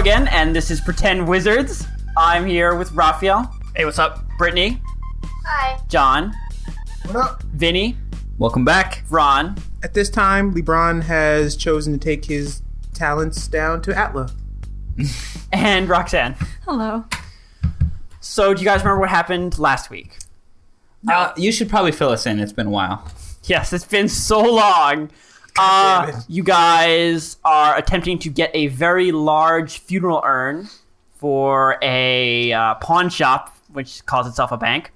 again, and this is Pretend Wizards. I'm here with Raphael. Hey, what's up? Brittany. Hi. John. What up? Vinny. Welcome back. Ron. At this time, LeBron has chosen to take his talents down to Atla. And Roxanne. Hello. So, do you guys remember what happened last week? You should probably fill us in. It's been a while. Yes, it's been so long. God damn it. You guys are attempting to get a very large funeral urn for a pawn shop, which calls itself a bank.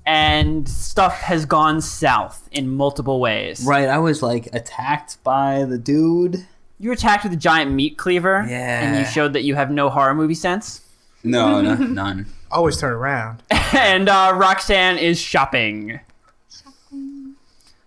And stuff has gone south in multiple ways. Right, I was attacked by the dude. You were attacked with a giant meat cleaver. Yeah. And you showed that you have no horror movie sense. No, none. Always turn around. And Roxanne is shopping.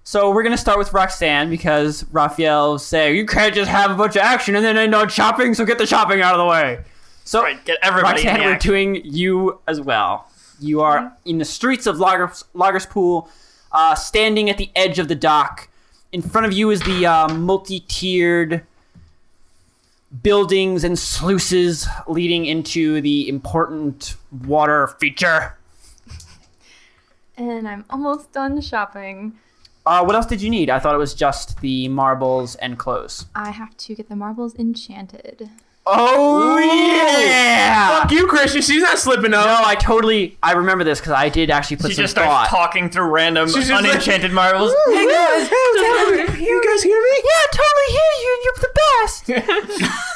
So we're going to start with Roxanne because Raphael say, you can't just have a bunch of action and then end on shopping, so get the shopping out of the way. So Right, get everybody Roxanne, in the we're action. doing you as well. You are in the streets of Lagers Pool, standing at the edge of the dock. In front of you is the multi-tiered buildings and sluices leading into the important water feature. And I'm almost done shopping. What else did you need? I thought it was just the marbles and clothes. I have to get the marbles enchanted. Oh, yeah! Fuck you, Christian. She's not slipping up. No, I remember this because I did actually put She some just thought. starts talking through random She's just unenchanted marbles. Hey guys, you guys hear me? Yeah, totally hear you. You're the best.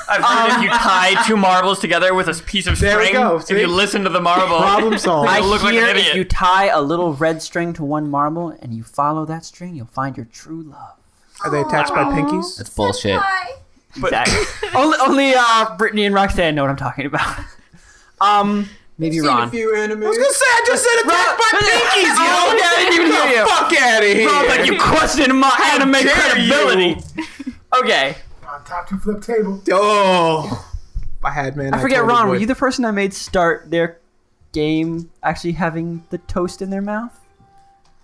I've heard if you tie two marbles together with a piece of There we string, go, if see? you listen to the marble, Problem solved. I You'll look like hear an if idiot. you tie a little red string to one marble and you follow that string, you'll find your true love. Are they attached by pinkies? That's bullshit. Exactly. only Brittany and Roxanne know what I'm talking about. Maybe Ron. Few enemies. I was gonna say I just said attached by pinkies, yo. Oh, yeah, I didn't even hear you. Fuck out of here. Ron's like, you questioned my anime dare credibility. Okay. Top two flip table. Oh, if I had man. I forget, totally Ron, were would. you the person I made start their game actually having the toast in their mouth?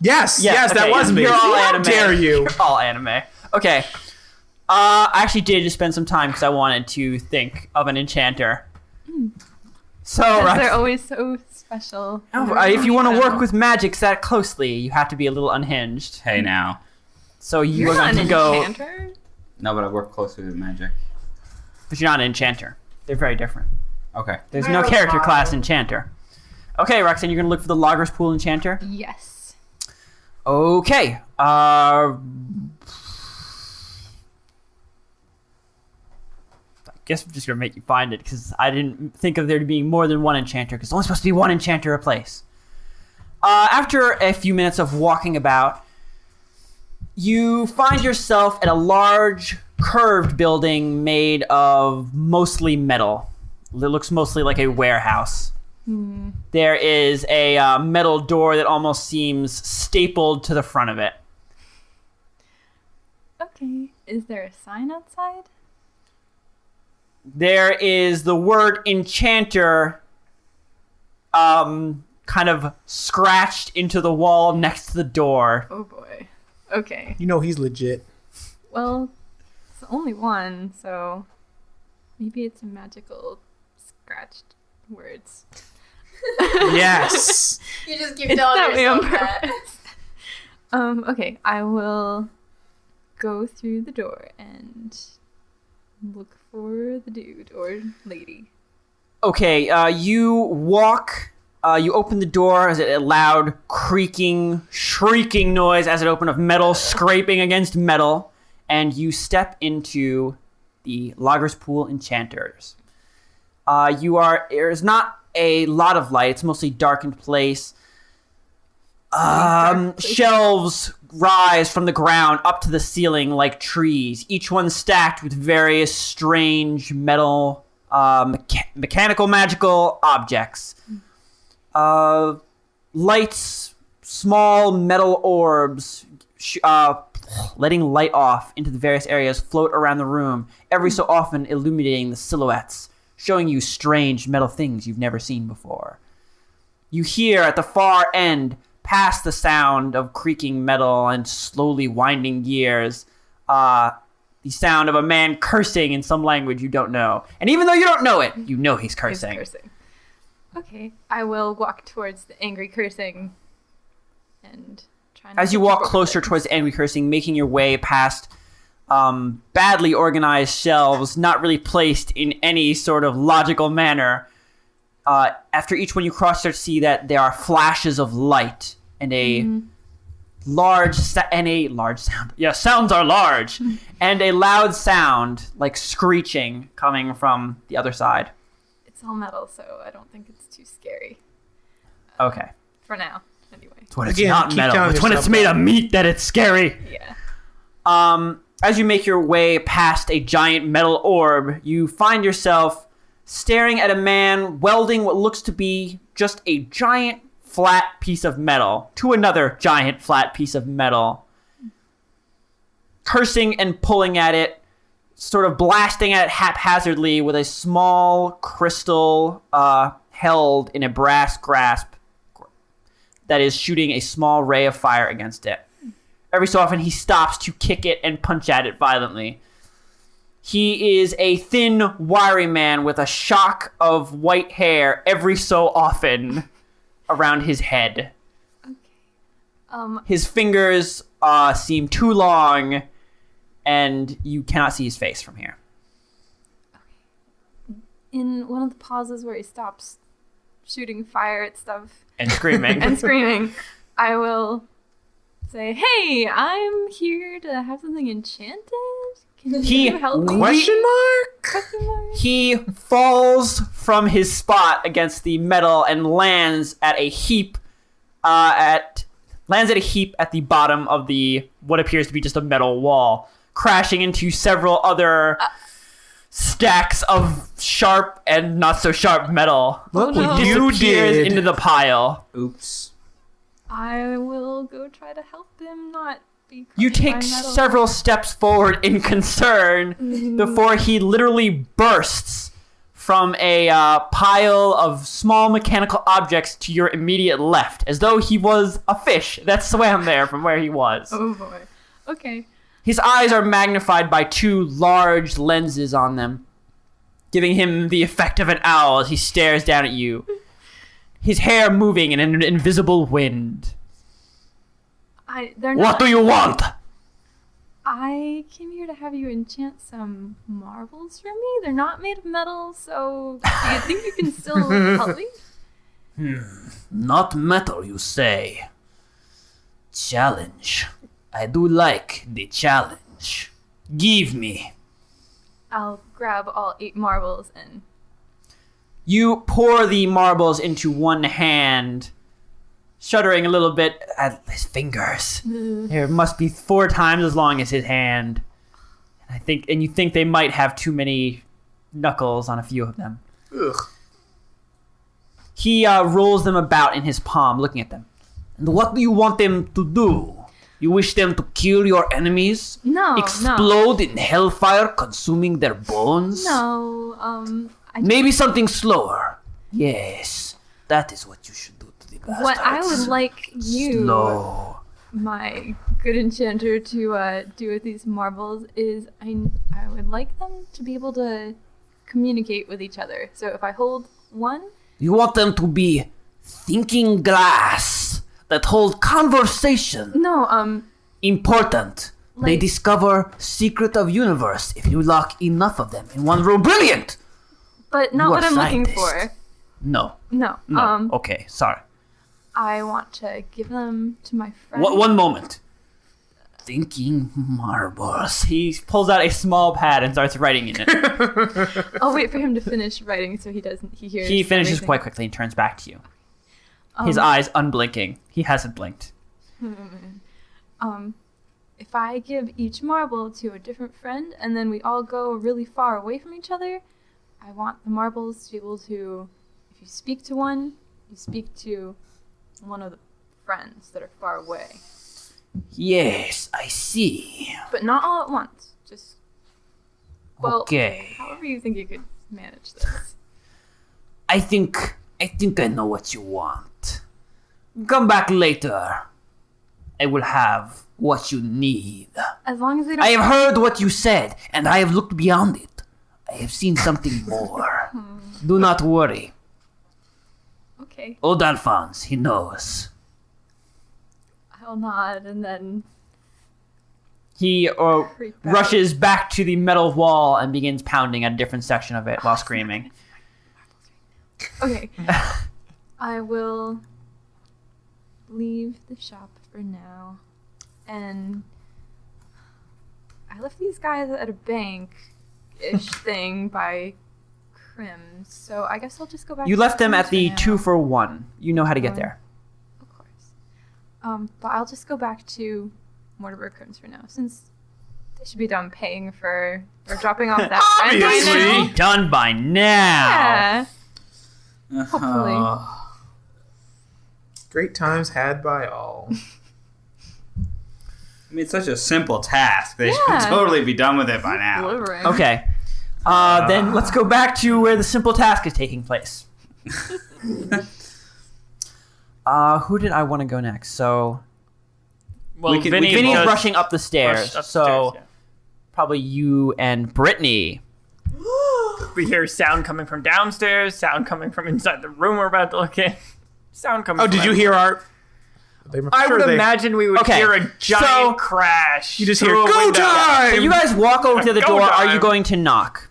Yes, Yeah, yes, that okay, was me. You're all How anime. dare you? You're all anime. Okay. I actually did just spend some time because I wanted to think of an enchanter. So, Because they're Rox- always so special. if you want to work with magics that closely, you have to be a little unhinged. Hey now. So you You're are not going an to go, enchanter? No, but I work closely with magic. but you're not an enchanter. They're very different. Okay. There's no character class enchanter. Okay, Roxanne, you're going to look for the Lagers Pool enchanter. Yes. Okay. I guess I'm just gonna make you find it because I didn't think of there being more than one enchanter because there's only supposed to be one enchanter a place. After a few minutes of walking about, you find yourself at a large curved building made of mostly metal. It looks mostly like a warehouse. There is a metal door that almost seems stapled to the front of it. Okay. Is there a sign outside? There is the word enchanter kind of scratched into the wall next to the door. Oh boy. Okay. You know he's legit. Well, it's only one, so maybe it's magical scratched words. Yes. You just keep It's telling not me on yourself that. purpose. Okay, I will go through the door and look for the dude or lady. Okay, you walk, you open the door as a loud creaking, shrieking noise as it opened of metal scraping against metal, and you step into the Lagers Pool Enchanters. There's not a lot of light, it's mostly darkened place. Shelves rise from the ground up to the ceiling like trees, each one stacked with various strange metal, mechanical, magical objects. Lights, small metal orbs, letting light off into the various areas, float around the room, every so often illuminating the silhouettes, showing you strange metal things you've never seen before. You hear at the far end, past the sound of creaking metal and slowly winding gears, the sound of a man cursing in some language you don't know. And even though you don't know it, you know he's cursing. He's cursing. Okay, I will walk towards the angry cursing and try not As you to walk trip over closer things. towards the angry cursing, making your way past badly organized shelves, not really placed in any sort of logical manner. After each one you cross, you start to see that there are flashes of light and a large sound. Yeah, sounds are large. And a loud sound, like screeching, coming from the other side. It's all metal, so I don't think it's too scary. Okay. For now, anyway. It's when it's Again, not keep metal. telling It's when it's yourself made that. of meat that it's scary. Yeah. As you make your way past a giant metal orb, you find yourself staring at a man welding what looks to be just a giant flat piece of metal to another giant flat piece of metal. Cursing and pulling at it, sort of blasting at it haphazardly with a small crystal held in a brass grasp that is shooting a small ray of fire against it. Every so often, he stops to kick it and punch at it violently. He is a thin, wiry man with a shock of white hair every so often around his head. Okay. His fingers seem too long, and you cannot see his face from here. In one of the pauses where he stops shooting fire at stuff And screaming. and screaming, I will say, "Hey, I'm here to have something enchanted. Can you help me?" Question mark? Question mark? He falls from his spot against the metal and lands at a heap at the bottom of the what appears to be just a metal wall, crashing into several other stacks of sharp and not so sharp metal. Look no. what you Disappears did. into the pile. Oops. I will go try to help him not be You crushed by take metal. several steps forward in concern before he literally bursts from a pile of small mechanical objects to your immediate left, as though he was a fish that swam there from where he was. Oh boy. Okay. His eyes are magnified by two large lenses on them, giving him the effect of an owl as he stares down at you. His hair moving in an invisible wind. They're What not. do you want? I came here to have you enchant some marbles for me. They're not made of metal, so do you think you can still help me? Not metal, you say. Challenge. I do like the challenge. Give me. I'll grab all 8 marbles and You pour the marbles into one hand, shuddering a little bit at his fingers. There must be 4 times as long as his hand. And you think they might have too many knuckles on a few of them. Ugh. He rolls them about in his palm, looking at them. And what do you want them to do? You wish them to kill your enemies? No, Explode in hellfire, consuming their bones? no. I Maybe something slower. Yes, that is what you should do to the bastards. what I would like you, Slow. my good enchanter, to do with these marbles is I would like them to be able to communicate with each other. So if I hold one, You want them to be thinking glass that hold conversation. no, Important. They Like- discover secret of universe if you lock enough of them in one room. Brilliant! but not You what are I'm looking scientist. for. No. No, No. Okay, sorry. I want to give them to my friend. One moment. Thinking marbles. He pulls out a small pad and starts writing in it. I'll wait for him to finish writing so he hears. He finishes everything. quite quickly and turns back to you. His eyes unblinking. He hasn't blinked. If I give each marble to a different friend and then we all go really far away from each other, I want the marbles to be able to, if you speak to one, you speak to one of the friends that are far away. Yes, I see. But not all at once. Just, well, Okay. however you think you could manage this. I think I know what you want. Come back later. I will have what you need. As long as they don't. I have heard what you said, and I have looked beyond it. I have seen something more. Do not worry. Okay. Old Alphonse, he knows. I'll nod and then. He Creep out. rushes back to the metal wall and begins pounding at a different section of it while screaming. Okay. I will leave the shop for now. And I left these guys at a bank-ish thing by Crim, so I guess I'll just go back You to left them Crim's at the for now. 2 for 1. You know how to get there. Of course. But I'll just go back to Mortimer Crim's for now, since they should be done paying for or dropping off that rent by Obviously. now. Be done by now. Yeah. Hopefully. Great times had by all. I mean, it's such a simple task. They Yeah. should totally be done with it by now. Delivering. Okay. Then let's go back to where the simple task is taking place. Who did I want to go next? So Well, We can- Vinny Vinny's just rushing up the stairs. rushed up the So stairs, probably you and Brittany. yeah. We hear sound coming from downstairs, sound coming from inside the room we're about to look in. Sound coming Oh, from did you hear our? I would imagine we would Okay, hear a giant so- crash. You just through hear a go window. time. So you guys walk over to the Go door. Are time. you going to knock?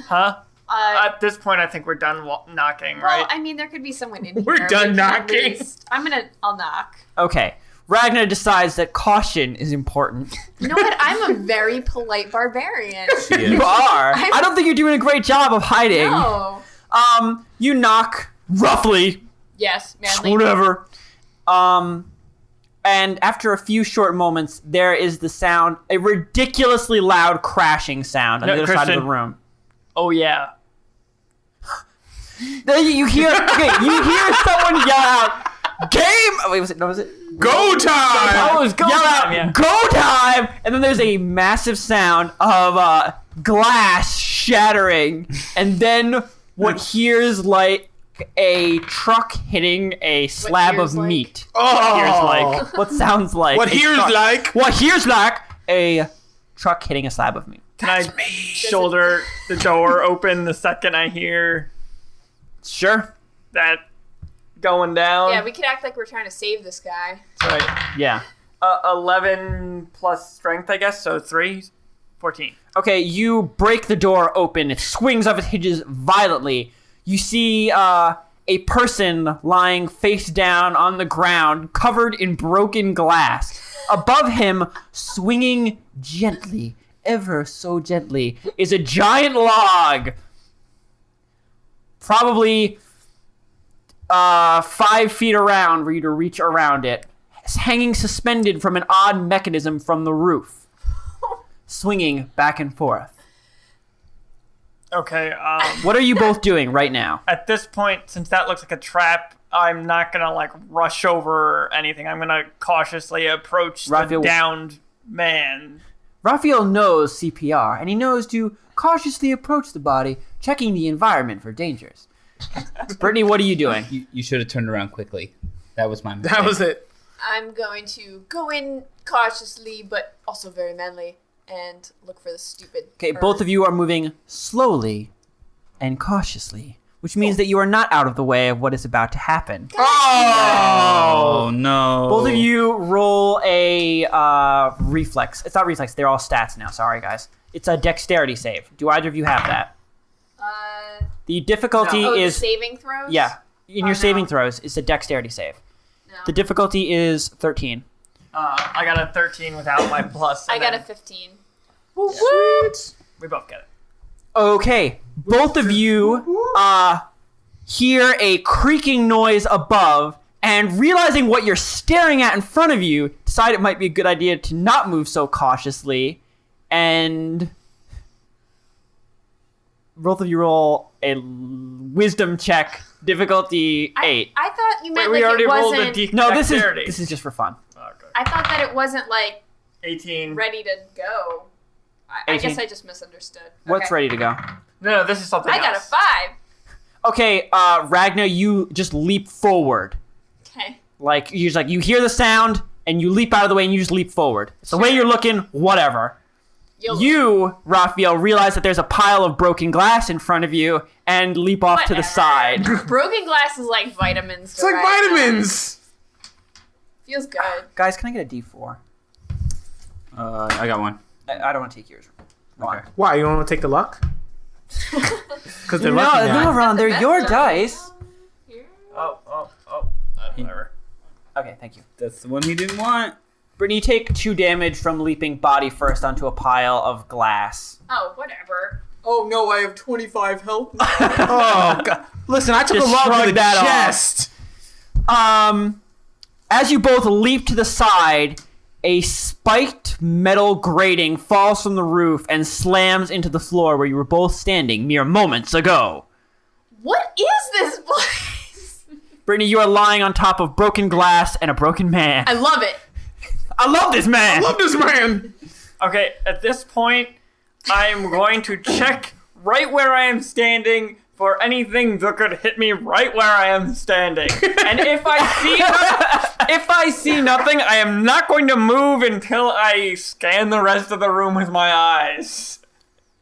Huh? At this point, I think we're done knocking, Well, right? I mean, there could be someone in here. We're done We can at knocking. least- I'll knock. Okay. Ragna decides that caution is important. You know what? I'm a very polite barbarian. You are. I don't think you're doing a great job of hiding. No. You knock roughly, Yes, manly. whatever. And after a few short moments, there is the sound, a ridiculously loud crashing sound on No, the other side of Christian. the room. Oh, yeah. Then you hear someone yell out, "Game!" Oh, wait, was it? Go time. Oh, it was go Yell time, out, yeah. "Go time!" And then there's a massive sound of glass shattering, and then what hears like a truck hitting a slab of hears like? meat. Oh, What sounds like what a here's truck- like? What here's like a truck hitting a slab of meat. Can I shoulder the door open the second I hear Sure. that going down? Yeah, we could act like we're trying to save this guy. Right. Yeah. 11 plus strength, I guess, so 3. 14. Okay, you break the door open. It swings off its hinges violently. You see a person lying face down on the ground, covered in broken glass. Above him, swinging gently, ever so gently, is a giant log. Probably 5 feet around for you to reach around it. It's hanging suspended from an odd mechanism from the roof. Swinging back and forth. Okay, What are you both doing right now? at this point, since that looks like a trap, I'm not gonna, like, rush over anything. I'm gonna cautiously approach Raphael- the downed man. Raphael knows CPR, and he knows to cautiously approach the body, checking the environment for dangers. Brittany, what are you doing? You should have turned around quickly. That was my mistake. That was it. I'm going to go in cautiously, but also very manly, and look for the stupid. Okay, both of you are moving slowly and cautiously, which means that you are not out of the way of what is about to happen. Oh no! Both of you roll a reflex. It's not reflex, they're all stats now. Sorry, guys. It's a dexterity save. Do either of you have that? The difficulty Oh, is... the saving throws? Yeah. In Oh, your saving no. throws, it's a dexterity save. No. The difficulty is 13. I got a 13 without my plus. I and got a then 15. We both get it. Okay, both of you hear a creaking noise above, and realizing what you're staring at in front of you, decide it might be a good idea to not move so cautiously, and both of you roll a wisdom check, difficulty 8. I thought you meant Wait, we like already it rolled wasn't. the No, dexterity. this is just for fun. Okay. I thought that it wasn't like 18. ready to go. I 18. guess I just misunderstood. What's Okay. ready to go? No, this is something I got a else. 5. Okay, Ragna, you just leap forward. Okay. Like you hear the sound, and you leap out of the way and you just leap forward. It's the way you're looking, whatever. You, Raphael, realize that there's a pile of broken glass in front of you and leap off to the side. Broken glass is like vitamins. It's like vitamins. Feels good. Guys, can I get a D4? I got one. I don't want to take yours. Okay. Why? You don't want to take the luck? Because they're lucky now. No, Ron, they're your dice. Oh. Whatever. Okay, thank you. That's the one he didn't want. Brittany, you take 2 damage from leaping body first onto a pile of glass. Oh, whatever. Oh no, I have 25 health. Oh, God. Listen, I took Just a log shrug to the that off. chest. As you both leap to the side, a spiked metal grating falls from the roof and slams into the floor where you were both standing mere moments ago. What is this place? Brittany, you are lying on top of broken glass and a broken man. I love it. I love this man! I love this man. Okay, at this point, I am going to check right where I am standing for anything that could hit me right where I am standing. And if I see nothing, I am not going to move until I scan the rest of the room with my eyes.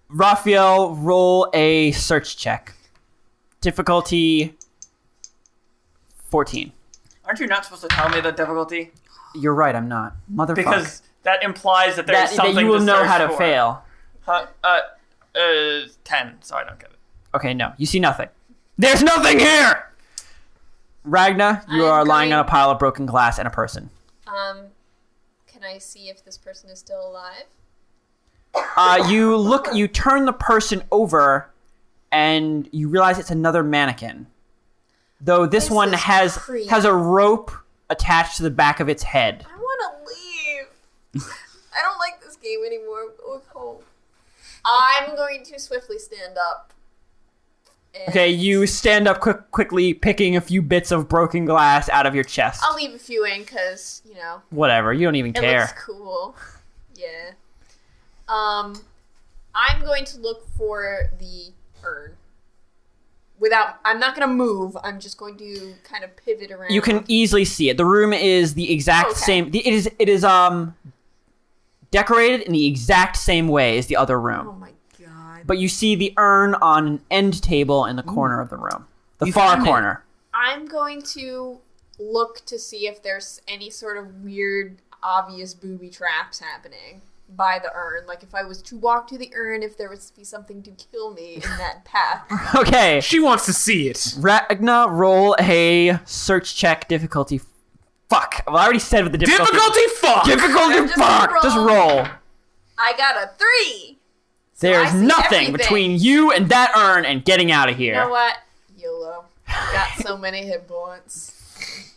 Raphael, roll a search check. Difficulty 14. Aren't you not supposed to tell me the difficulty? You're right, I'm not. Motherfucker. Because that implies that there's something that you will to know search how to for. fail. 10, so I don't get it. Okay, no. You see nothing. There's nothing here! Ragna, you are lying on a pile of broken glass and a person. Can I see if this person is still alive? You turn the person over, and you realize it's another mannequin. Though this one is has creepy. a rope attached to the back of its head. I want to leave. I don't like this game anymore. I'm going home. I'm going to swiftly stand up. And Okay, you stand up quickly, picking a few bits of broken glass out of your chest. I'll leave a few in because, Whatever, you don't even it care. looks cool. Yeah. I'm going to look for the urn. I'm not going to move. I'm just going to kind of pivot around. You can easily see it. The room is the exact same. It is decorated in the exact same way as the other room. Oh my god. But you see the urn on an end table in the corner of the room. The far corner. I'm going to look to see if there's any sort of weird, obvious booby traps happening by the urn. Like if I was to walk to the urn, if there was to be something to kill me in that path. Okay. She wants to see it. Ragna, roll a search check difficulty. Fuck. Well, I already said with the difficulty. Difficulty fuck. Difficulty Just fuck. roll. Just roll. I got a 3! There's I see nothing everything. between you and that urn and getting out of here. You know what? YOLO. Got so many hit points.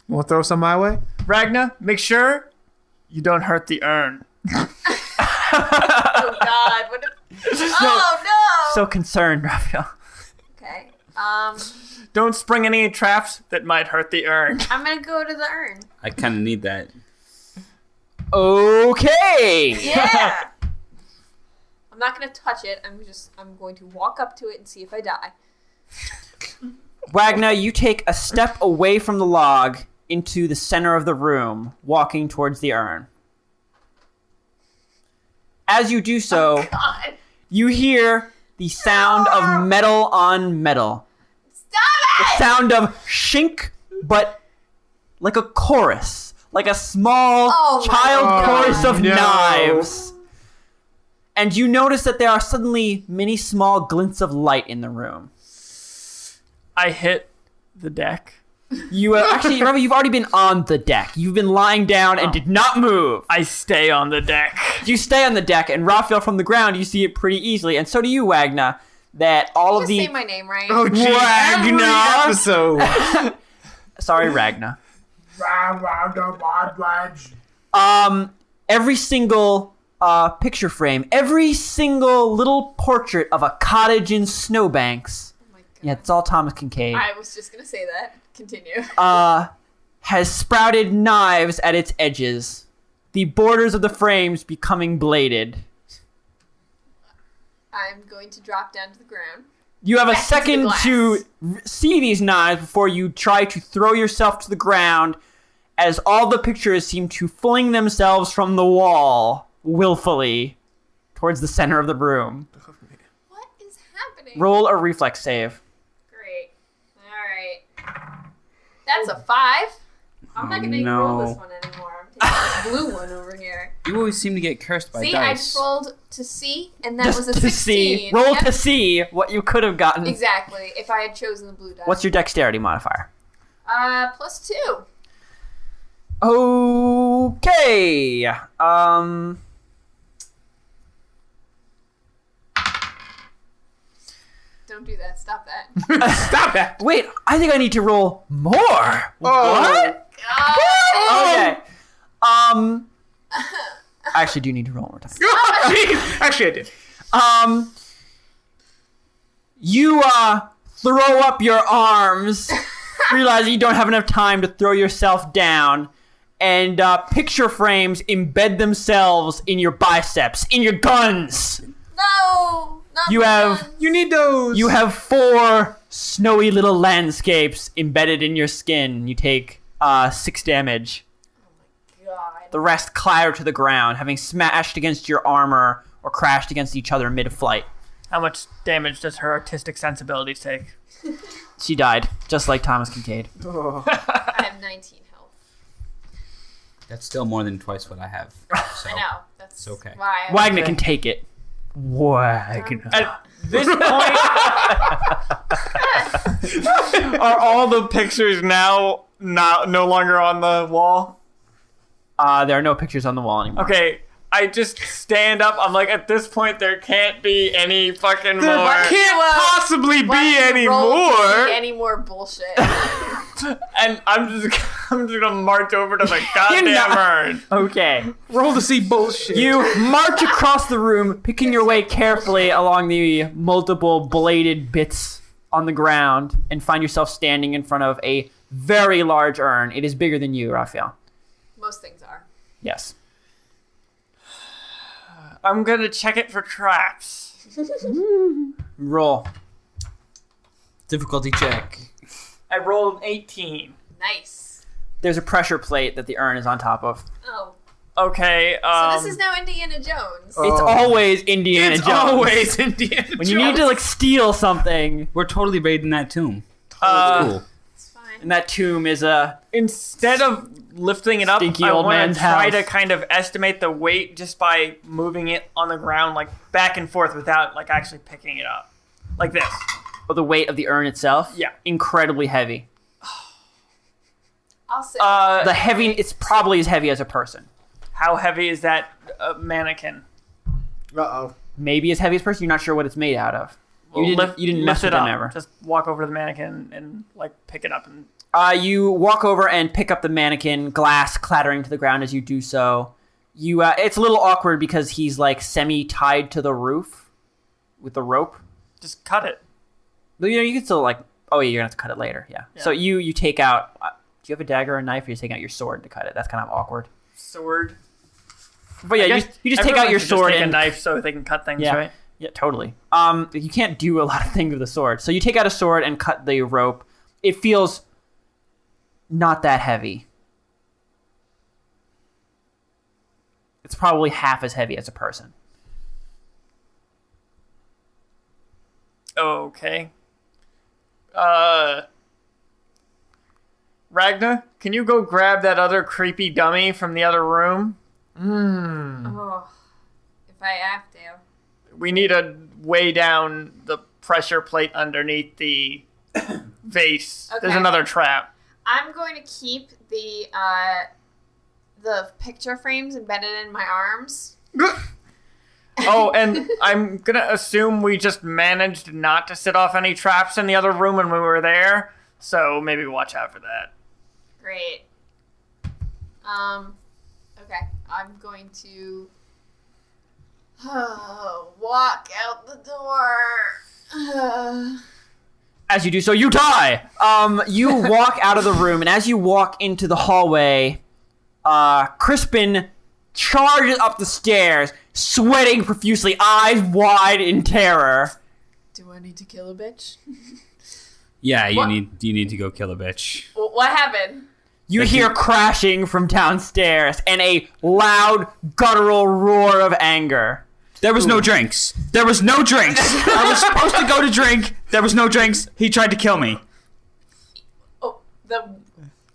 Want to throw some my way? Ragna, make sure you don't hurt the urn. Oh god, what if... Oh no! So concerned, Raphael. Okay. Don't spring any traps that might hurt the urn. I'm gonna go to the urn. I kind of need that. Okay. Yeah! I'm not gonna touch it. I'm going to walk up to it and see if I die. Ragna, you take a step away from the log into the center of the room, walking towards the urn. As you do so, God. you hear the sound of metal on metal. Stop The it! sound of shink, but like a chorus. Like a small Oh my child God. chorus of No. knives. And you notice that there are suddenly many small glints of light in the room. I hit the deck. You actually, remember, you've already been on the deck. You've been lying down and did not move. I stay on the deck. You stay on the deck, and Raphael, from the ground, you see it pretty easily. And so do you, Ragna, that all Just of the... say my name right. Oh, gee, every Ragna. episode. Sorry, Ragna. Every single picture frame, every single little portrait of a cottage in Snowbanks, Oh my God. yeah, it's all Thomas Kincaid, I was just gonna say that. Continue. has sprouted knives at its edges, the borders of the frames becoming bladed. I'm going to drop down to the ground. You have a Back into the second glass. to see these knives before you try to throw yourself to the ground as all the pictures seem to fling themselves from the wall willfully towards the center of the room. What is happening? Roll a reflex save. Great. All right. That's a 5. I'm not gonna even roll this one anymore. I'm taking this blue one over here. You always seem to get cursed by See, dice. I just rolled to see, and that Just was a to 16. see. Roll Yep. to see what you could have gotten. Exactly. If I had chosen the blue die. What's your dexterity modifier? +2. Okay. Don't do that. Stop that. Stop that. Wait, I think I need to roll more. Oh. What? Oh, Okay. I actually do need to roll more time. Jeez. Actually, I did. You throw up your arms, realize you don't have enough time to throw yourself down, and picture frames embed themselves in your biceps, in your guns. no. Not You the have- guns. You need those. You have 4 snowy little landscapes embedded in your skin. You take 6 damage. God. The rest clatter to the ground, having smashed against your armor or crashed against each other mid-flight. How much damage does her artistic sensibilities take? She died, just like Thomas Kincaid. Oh. I have 19 health. That's still more than twice what I have. So. I know. That's It's okay. why. Wagner can take it. Wagner. At this point, are all the pictures now no longer on the wall? There are no pictures on the wall anymore. Okay, I just stand up. I'm like, at this point, there can't be any fucking There more. can't possibly be Why do any you roll to more. see any more bullshit? And I'm just gonna march over to the goddamn not- urn. Okay. Roll to see bullshit. You march across the room, picking your way carefully along the multiple bladed bits on the ground, and find yourself standing in front of a very large urn. It is bigger than you, Raphael. Most things are. Yes. I'm gonna check it for traps. Roll. Difficulty check. I rolled 18. Nice. There's a pressure plate that the urn is on top of. Oh. Okay, So this is now Indiana Jones. It's Oh. always Indiana It's Jones. always Indiana When you need to like steal something, We're totally buried in that tomb. cool. It's fine. and that tomb is a Instead of lifting it up, Stinky I old want man's to try house. to kind of estimate the weight just by moving it on the ground, like back and forth, without like actually picking it up, like this. the weight of the urn itself. Yeah. Incredibly heavy. I'll say. The heavy. It's probably as heavy as a person. How heavy is that mannequin? Uh-oh. Maybe as heavy as a person. You're not sure what it's made out of. You didn't mess with it them up. ever. Just walk over to the mannequin and like pick it up and. You walk over and pick up the mannequin, glass clattering to the ground as you do so. It's a little awkward because he's like semi-tied to the roof with the rope. Just cut it. But you can still like. Oh yeah, you're gonna have to cut it later. Yeah. So you take out. Do you have a dagger or a knife? Or you're taking out your sword to cut it. That's kind of awkward. Sword. But yeah, I you guess just take everyone out your should just sword take and a knife so they can cut things, Yeah. right? Yeah, totally. You can't do a lot of things with a sword. So you take out a sword and cut the rope. It feels not that heavy. It's probably half as heavy as a person. Okay. Ragna, can you go grab that other creepy dummy from the other room? Oh. If I have to. We need to weigh down the pressure plate underneath the vase. There's Okay. another trap. I'm going to keep the picture frames embedded in my arms. Oh, and I'm gonna assume we just managed not to set off any traps in the other room when we were there, so maybe watch out for that. Great. Okay. I'm going to walk out the door. As you do so, you die. You walk out of the room, and as you walk into the hallway, Crispin charges up the stairs, sweating profusely, eyes wide in terror. Do I need to kill a bitch? Yeah, you What? need to go kill a bitch. What happened? You hear crashing from downstairs and a loud, guttural roar of anger. There was no drinks. There was no drinks. I was supposed to go to drink. There was no drinks. He tried to kill me. Oh,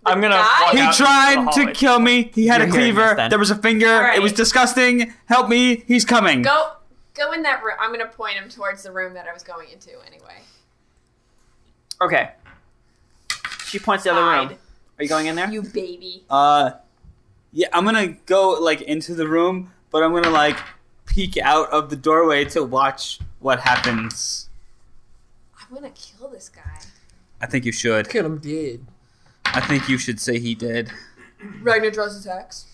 I'm gonna. guy? walk He out into the tried to hallway. kill me. He had You're a hearing this, cleaver. then. There was a finger. All right. It was disgusting. Help me. He's coming. Go in that room. I'm gonna point him towards the room that I was going into anyway. Okay. She points the other room. Hide. Are you going in there? You baby. Yeah, I'm gonna go like into the room, but I'm gonna like peek out of the doorway to watch what happens. I'm gonna kill this guy. I think you should. Kill him dead. I think you should say he did. Ragna draws his axe.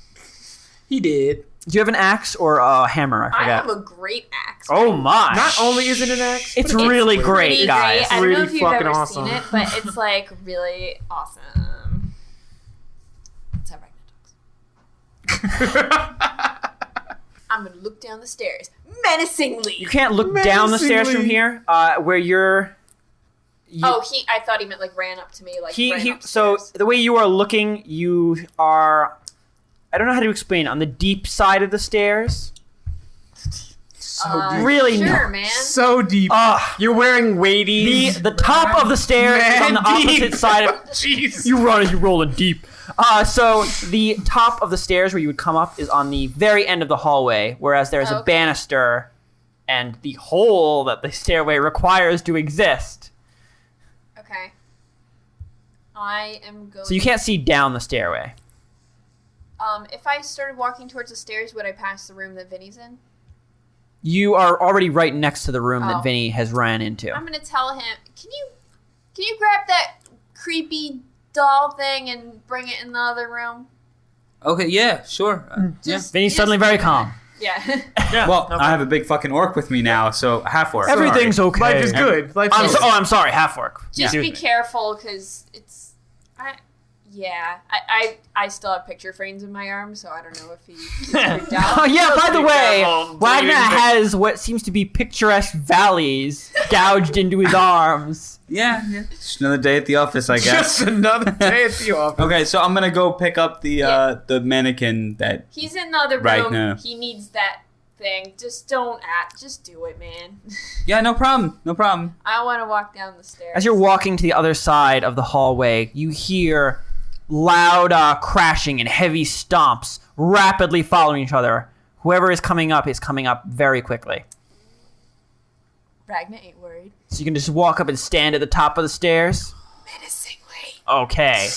He did. Do you have an axe or a hammer? I I forgot. have a great axe. Oh my! Not only is it an axe, It's but really pretty great, guys. I don't know Really if you've fucking ever awesome. seen it, but it's like really awesome. That's how Ragna talks. I'm gonna look down the stairs menacingly. You can't look down the stairs from here. Where you're. I thought he meant like ran up to me, like ran So upstairs. the way you are looking, you are. I don't know how to explain. On the deep side of the stairs. so deep. Really sure, no. man. So deep. You're wearing wadeies. The top of the stairs is on the Man, deep. opposite side of. Jeez. You rolling deep. So the top of the stairs where you would come up is on the very end of the hallway, whereas there is a Okay. banister and the hole that the stairway requires to exist. Okay. I am going. So you can't see down the stairway. If I started walking towards the stairs, would I pass the room that Vinny's in? You are already right next to the room Oh. that Vinny has ran into. I'm gonna tell him. Can you grab that creepy doll thing and bring it in the other room? Okay, yeah, sure. Yeah. Vinny's suddenly very calm. Yeah. Well, I have a big fucking orc with me now, so half orc. Everything's okay. Life is good. Life I'm is so, oh, I'm sorry, half orc. Just Yeah. be careful, because it's. I still have picture frames in my arm, so I don't know if he's freaked Oh out. yeah, by the Be way, careful, Ragna David. has what seems to be picturesque valleys gouged into his arms. Yeah. Just another day at the office, I guess. just another day at the office. Okay, so I'm gonna go pick up the Yeah. the mannequin that. He's in the other room. Right now. He needs that thing. Just don't act. Just do it, man. Yeah, no problem. No problem. I want to walk down the stairs. As you're walking to the other side of the hallway, you hear loud crashing and heavy stomps rapidly following each other. Whoever is coming up very quickly. Ragna ain't worried. So you can just walk up and stand at the top of the stairs. Menacingly. Okay.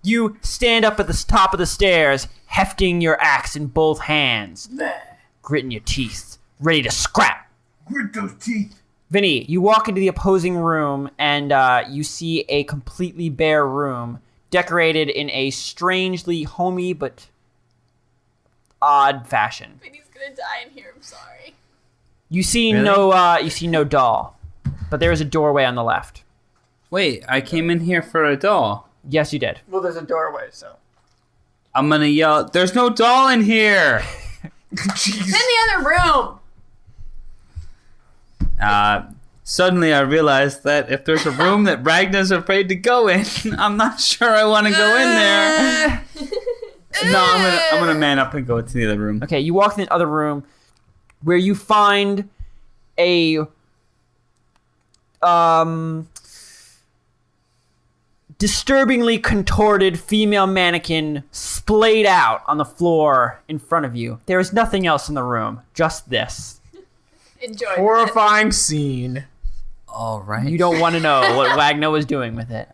You stand up at the top of the stairs, hefting your axe in both hands, gritting your teeth, ready to scrap. Grit those teeth. Vinny, you walk into the opposing room and you see a completely bare room decorated in a strangely homey but odd fashion. Vinny's gonna die in here. I'm sorry. You see Really? you see no doll, but there is a doorway on the left. Wait, I came in here for a doll. Yes, you did. Well, there's a doorway, so. I'm gonna yell, "There's no doll in here!" It's in the other room. Suddenly I realized that if there's a room that Ragna's afraid to go in, I'm not sure I want to go in there. No, I'm gonna man up and go to the other room. Okay, you walk in the other room where you find a disturbingly contorted female mannequin splayed out on the floor in front of you. There is nothing else in the room, just this. Enjoy. that. Horrifying scene. All right. You don't want to know what Ragna was doing with it.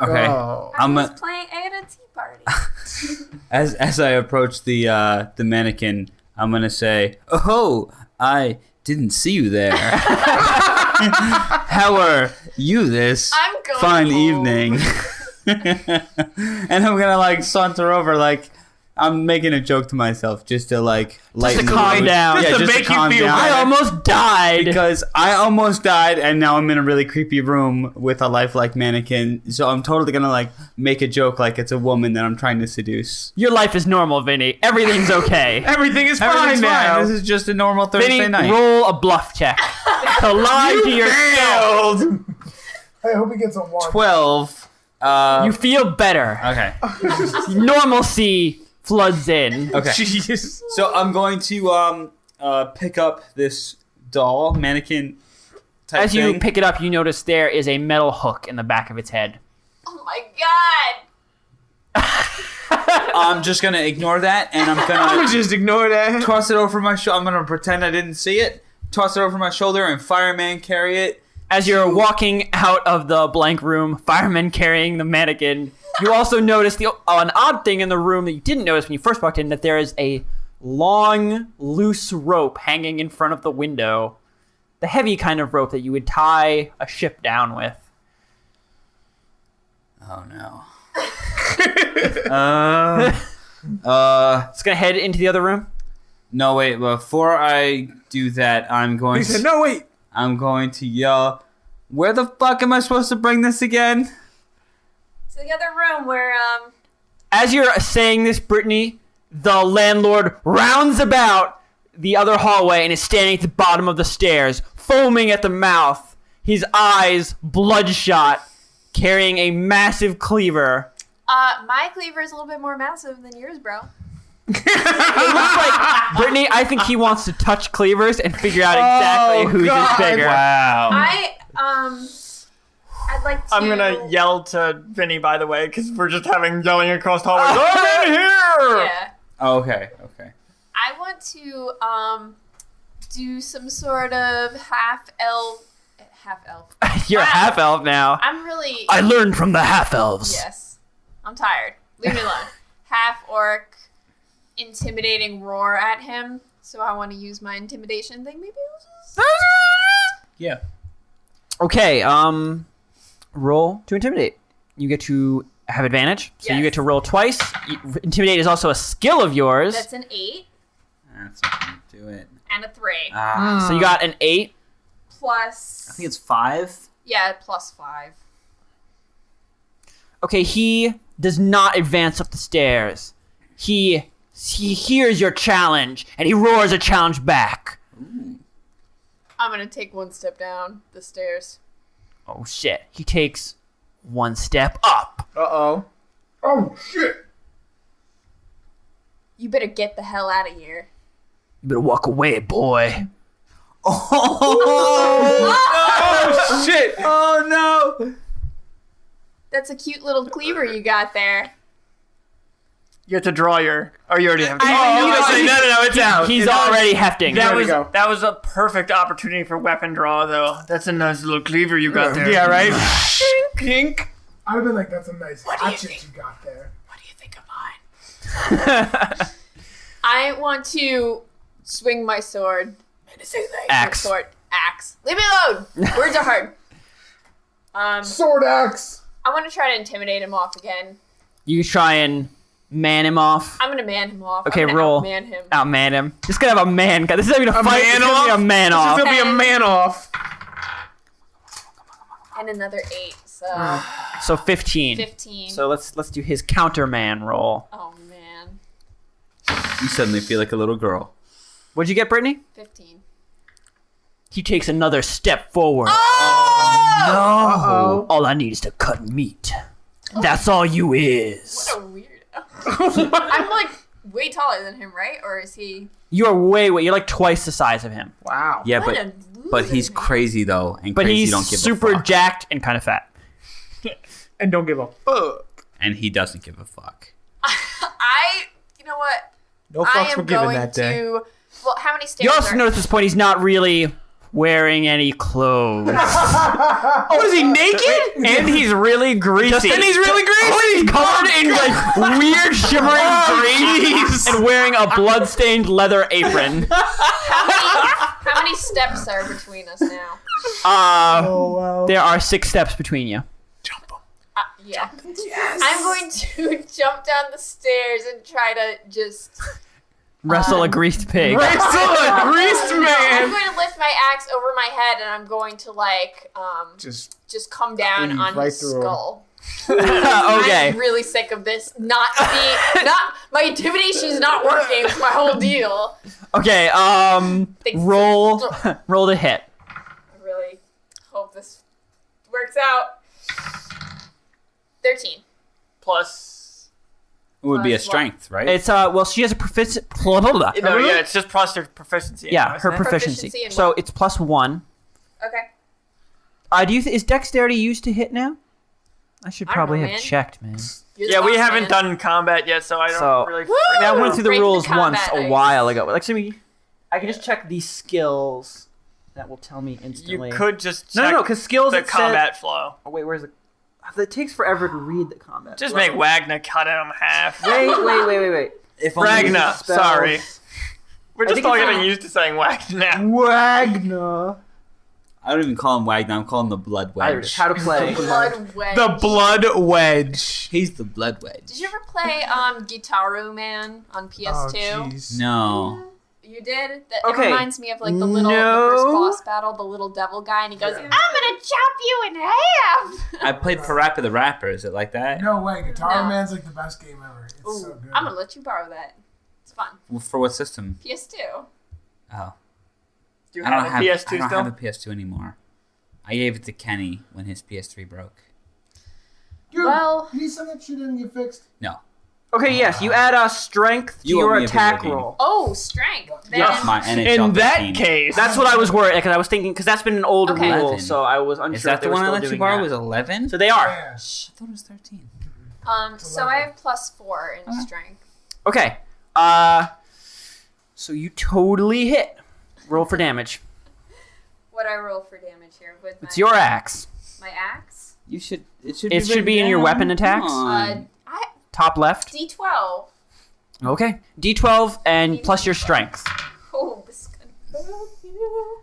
Okay. Oh. I I'm was a- playing at a tea party. As I approach the mannequin, I'm gonna say, "Oh, I didn't see you there. How are you this I'm going fine home. evening?" And I'm gonna like saunter over, like I'm making a joke to myself just to like lighten the calm mood. down. Yeah, Just to just make to you calm feel down. I better. almost died. Because I almost died, and now I'm in a really creepy room with a lifelike mannequin. So I'm totally gonna like make a joke like it's a woman that I'm trying to seduce. Your life is normal, Vinny. Everything's okay. Everything is Everything's fine now. This is just a normal Thursday Vinny, night. roll a bluff check to lie to yourself. Failed. I hope he gets a 1. 12. You feel better. Okay. Normalcy floods in. Okay. Jeez. So I'm going to pick up this doll mannequin type As you thing. pick it up, you notice there is a metal hook in the back of its head. Oh my god! I'm just gonna ignore that, and I'm I gonna would just ignore that. toss it over my shoulder. I'm gonna pretend I didn't see it. Toss it over my shoulder and fireman carry it. As you're walking out of the blank room, firemen carrying the mannequin, you also notice an odd thing in the room that you didn't notice when you first walked in, that there is a long, loose rope hanging in front of the window. The heavy kind of rope that you would tie a ship down with. Oh no. It's gonna head into the other room. No, wait. Before I do that, I'm going He said, "No, wait." I'm going to yell, "Where the fuck am I supposed to bring this again?" To the other room where, As you're saying this, Brittany, the landlord rounds about the other hallway and is standing at the bottom of the stairs, foaming at the mouth, his eyes bloodshot, carrying a massive cleaver. my cleaver is a little bit more massive than yours, bro. It looks like, Brittany, I think he wants to touch cleavers and figure out exactly whose is bigger. Wow. I'd like to... I'm gonna yell to Vinny, by the way, because we're just yelling across hallways. I'm in here! Yeah. Okay. I want to, do some sort of half-elf... You're a half-elf now. I'm really... I learned from the half-elves. Yes. I'm tired. Leave me alone. Half-orc, intimidating roar at him. So I want to use my intimidation thing. Maybe I'll just... Yeah. Okay, roll to intimidate. You get to have advantage, so you Yes. get to roll twice. Intimidate is also a skill of yours. That's an 8 That's not gonna do it. and a 3. So you got an 8. Plus... I think it's 5. Yeah, plus 5. Okay, he does not advance up the stairs. He hears your challenge, and he roars a challenge back. I'm gonna take one step down the stairs. Oh shit. He takes one step up. Uh-oh. Oh, shit. You better get the hell out of here. You better walk away, boy. Oh shit! Oh no! That's a cute little cleaver you got there. You have to draw your... Oh, you already have to... No, it's out. He's already hefting. That we was go. that was a perfect opportunity for weapon draw, though. That's a nice little cleaver you got there. Yeah, right? Kink. I would have been like, that's a nice do you hatchet think? you got there. What do you think of mine? I want to swing my sword. Axe. Sword. Axe. Leave me alone! Words are hard. Sword axe! I want to try to intimidate him off again. You try and man him off. I'm gonna man him off. Okay, I'm gonna roll. outman him. Outman him. This is gonna have a man. This is not even a fight. man It's gonna be off? a man This off. is gonna be a man off. And another 8, so So 15. 15. So let's do his counterman roll. Oh man. You suddenly feel like a little girl. What'd you get, Brittany? 15. He takes another step forward. Uh-oh. All I need is to cut meat. That's all you is. What a weirdo. I'm like way taller than him, right? Or is he... You're you're like twice the size of him. Wow. Yeah, What a but loser, he's man. crazy though, and But crazy he's don't give super a fuck. jacked and kind of fat. And don't give a fuck. And he doesn't give a fuck. You know what? No I fucks am were given going that day. to... Well, how many stairs You also are... notice at this point he's not really wearing any clothes. Oh, is he naked? And he's really greasy. And he's really greasy. He's covered in like weird shimmering grease and wearing a blood-stained leather apron. How many steps are between us now? Oh, wow. There are 6 steps between you. Yeah. I'm going to jump down the stairs and try to just... Wrestle a greased pig. Wrestle a greased I'm man. going to lift my axe over my head and I'm going to like Just come down Cleave on right his through him. skull. Okay. I'm really sick of this. Not my intimidation is not working. It's my whole deal. Okay, roll to hit. I really hope this works out. 13. Plus. It would be a Plus what? strength, right? It's well, she has a proficiency. No, yeah, it's just plus her proficiency. Yeah, anyway, her isn't it? proficiency. Proficiency in So what? it's +1. Okay. Do you is dexterity used to hit now? I should I don't probably know, have man. checked, man. You're the Yeah, we boss, haven't man. done combat yet, so I don't So- really. Woo! I went through the Breaking rules once combat a ice. while ago. Actually, I can just check these skills. That will tell me You instantly. could just check No, because skills the it said- combat flow. Oh, wait, where's the? It takes forever to read the combat. Just flow. make Ragna cut it in half. Wait. If Ragna, Spells. sorry. We're just think all it's getting on- used to saying Ragna. Wagner. I don't even call him Wagner. I'm calling him the Blood Wedge. How to play? Blood wedge. The blood wedge. He's the Blood Wedge. Did you ever play Gitaru Man on PS2? Oh, jeez. No. You did? That, Okay. It reminds me of like the first No. boss battle, the little devil guy, and he goes, I'm gonna chop you in half! I played Parappa the Rapper. Is it like that? No way, Guitar No. Man's like the best game ever. It's Ooh, so good. I'm gonna let you borrow that. It's fun. Well, for what system? PS2. Oh. Do you I don't have a have, PS2 I don't still? have a PS2 anymore. I gave it to Kenny when his PS3 broke. Dude, Well- you need some of that shit didn't get fixed. No. Okay, yes, you add a strength to You owe your me a attack video game. roll. Oh, strength. Then Yes, my NHL In that 15. case, That's what I was worried because I was thinking because that's been an old Okay. rule, 11. so I was unsure. Is that if they the were one I still let you doing borrow? that. Was 11? So they are. Yeah. Shh, I thought it was 13. so I have +4 in strength. Okay. So you totally hit. Roll for damage. What I roll for damage here with It's your axe. my axe? You should. It should. It should be in your weapon attacks. Come on. Top left. D12. Okay. D12 and plus your strength. Oh, this is gonna hurt you.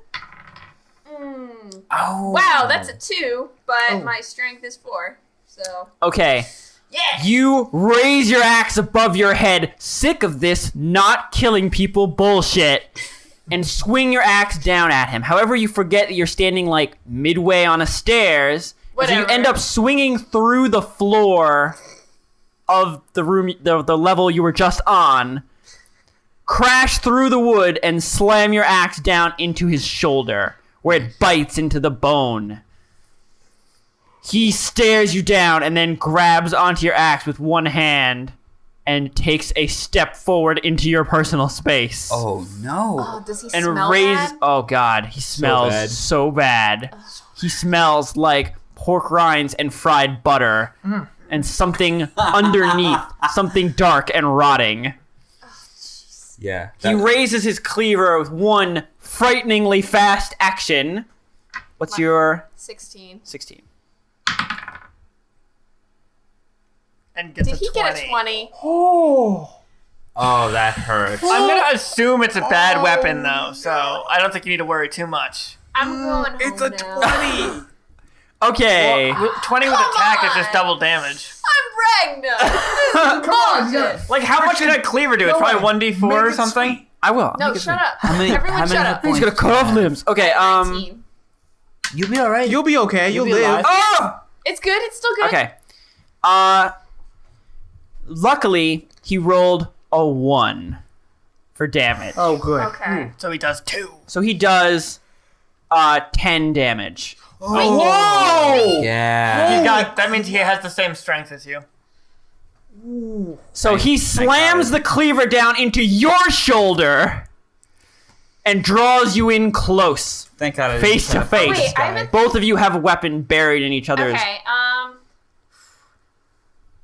Oh. Wow, that's a 2, but my strength is 4. So Okay. yeah. You raise your axe above your head, sick of this not killing people bullshit, and swing your axe down at him. However, you forget that you're standing like midway on a stairs. So you Whatever. end up swinging through the floor of the room, the level you were just on, crash through the wood, and slam your axe down into his shoulder, where it bites into the bone. He stares you down and then grabs onto your axe with one hand and takes a step forward into your personal space. Oh no. Oh, does he And smell raises. bad? Oh god, he smells bad. so bad. He smells like pork rinds and fried butter and something underneath, something dark and rotting. Yeah. He raises his cleaver with one frighteningly fast action. What's your 16. 16? and gets Did a he 20. get a 20? Oh, that hurts. I'm gonna assume it's a bad weapon though, so I don't think you need to worry too much. I'm going home It's a now. 20. Okay. Well, 20 with Come attack is just on. double damage. I'm Ragna. Come on, you Bullshit. gotta- Like, how much did that cleaver do? It's No probably way. 1d4 or Make it something. sweet. I will. No, shut up. many- Everyone how many shut hit up. He's gonna cut off limbs. Okay. 19. You'll be alright. You'll be okay. You'll be live. alive. Oh! It's good. It's still good. Okay. Luckily, he rolled a 1 for damage. Oh, good. Okay. So he does 2. So he does 10 damage. Whoa! Yeah. He's got. That means he has the same strength as you. So he slams the cleaver down into your shoulder and draws you in close, Thank God. I face to didn't face. Wait, I haven't- Both of you have a weapon buried in each other's. Okay.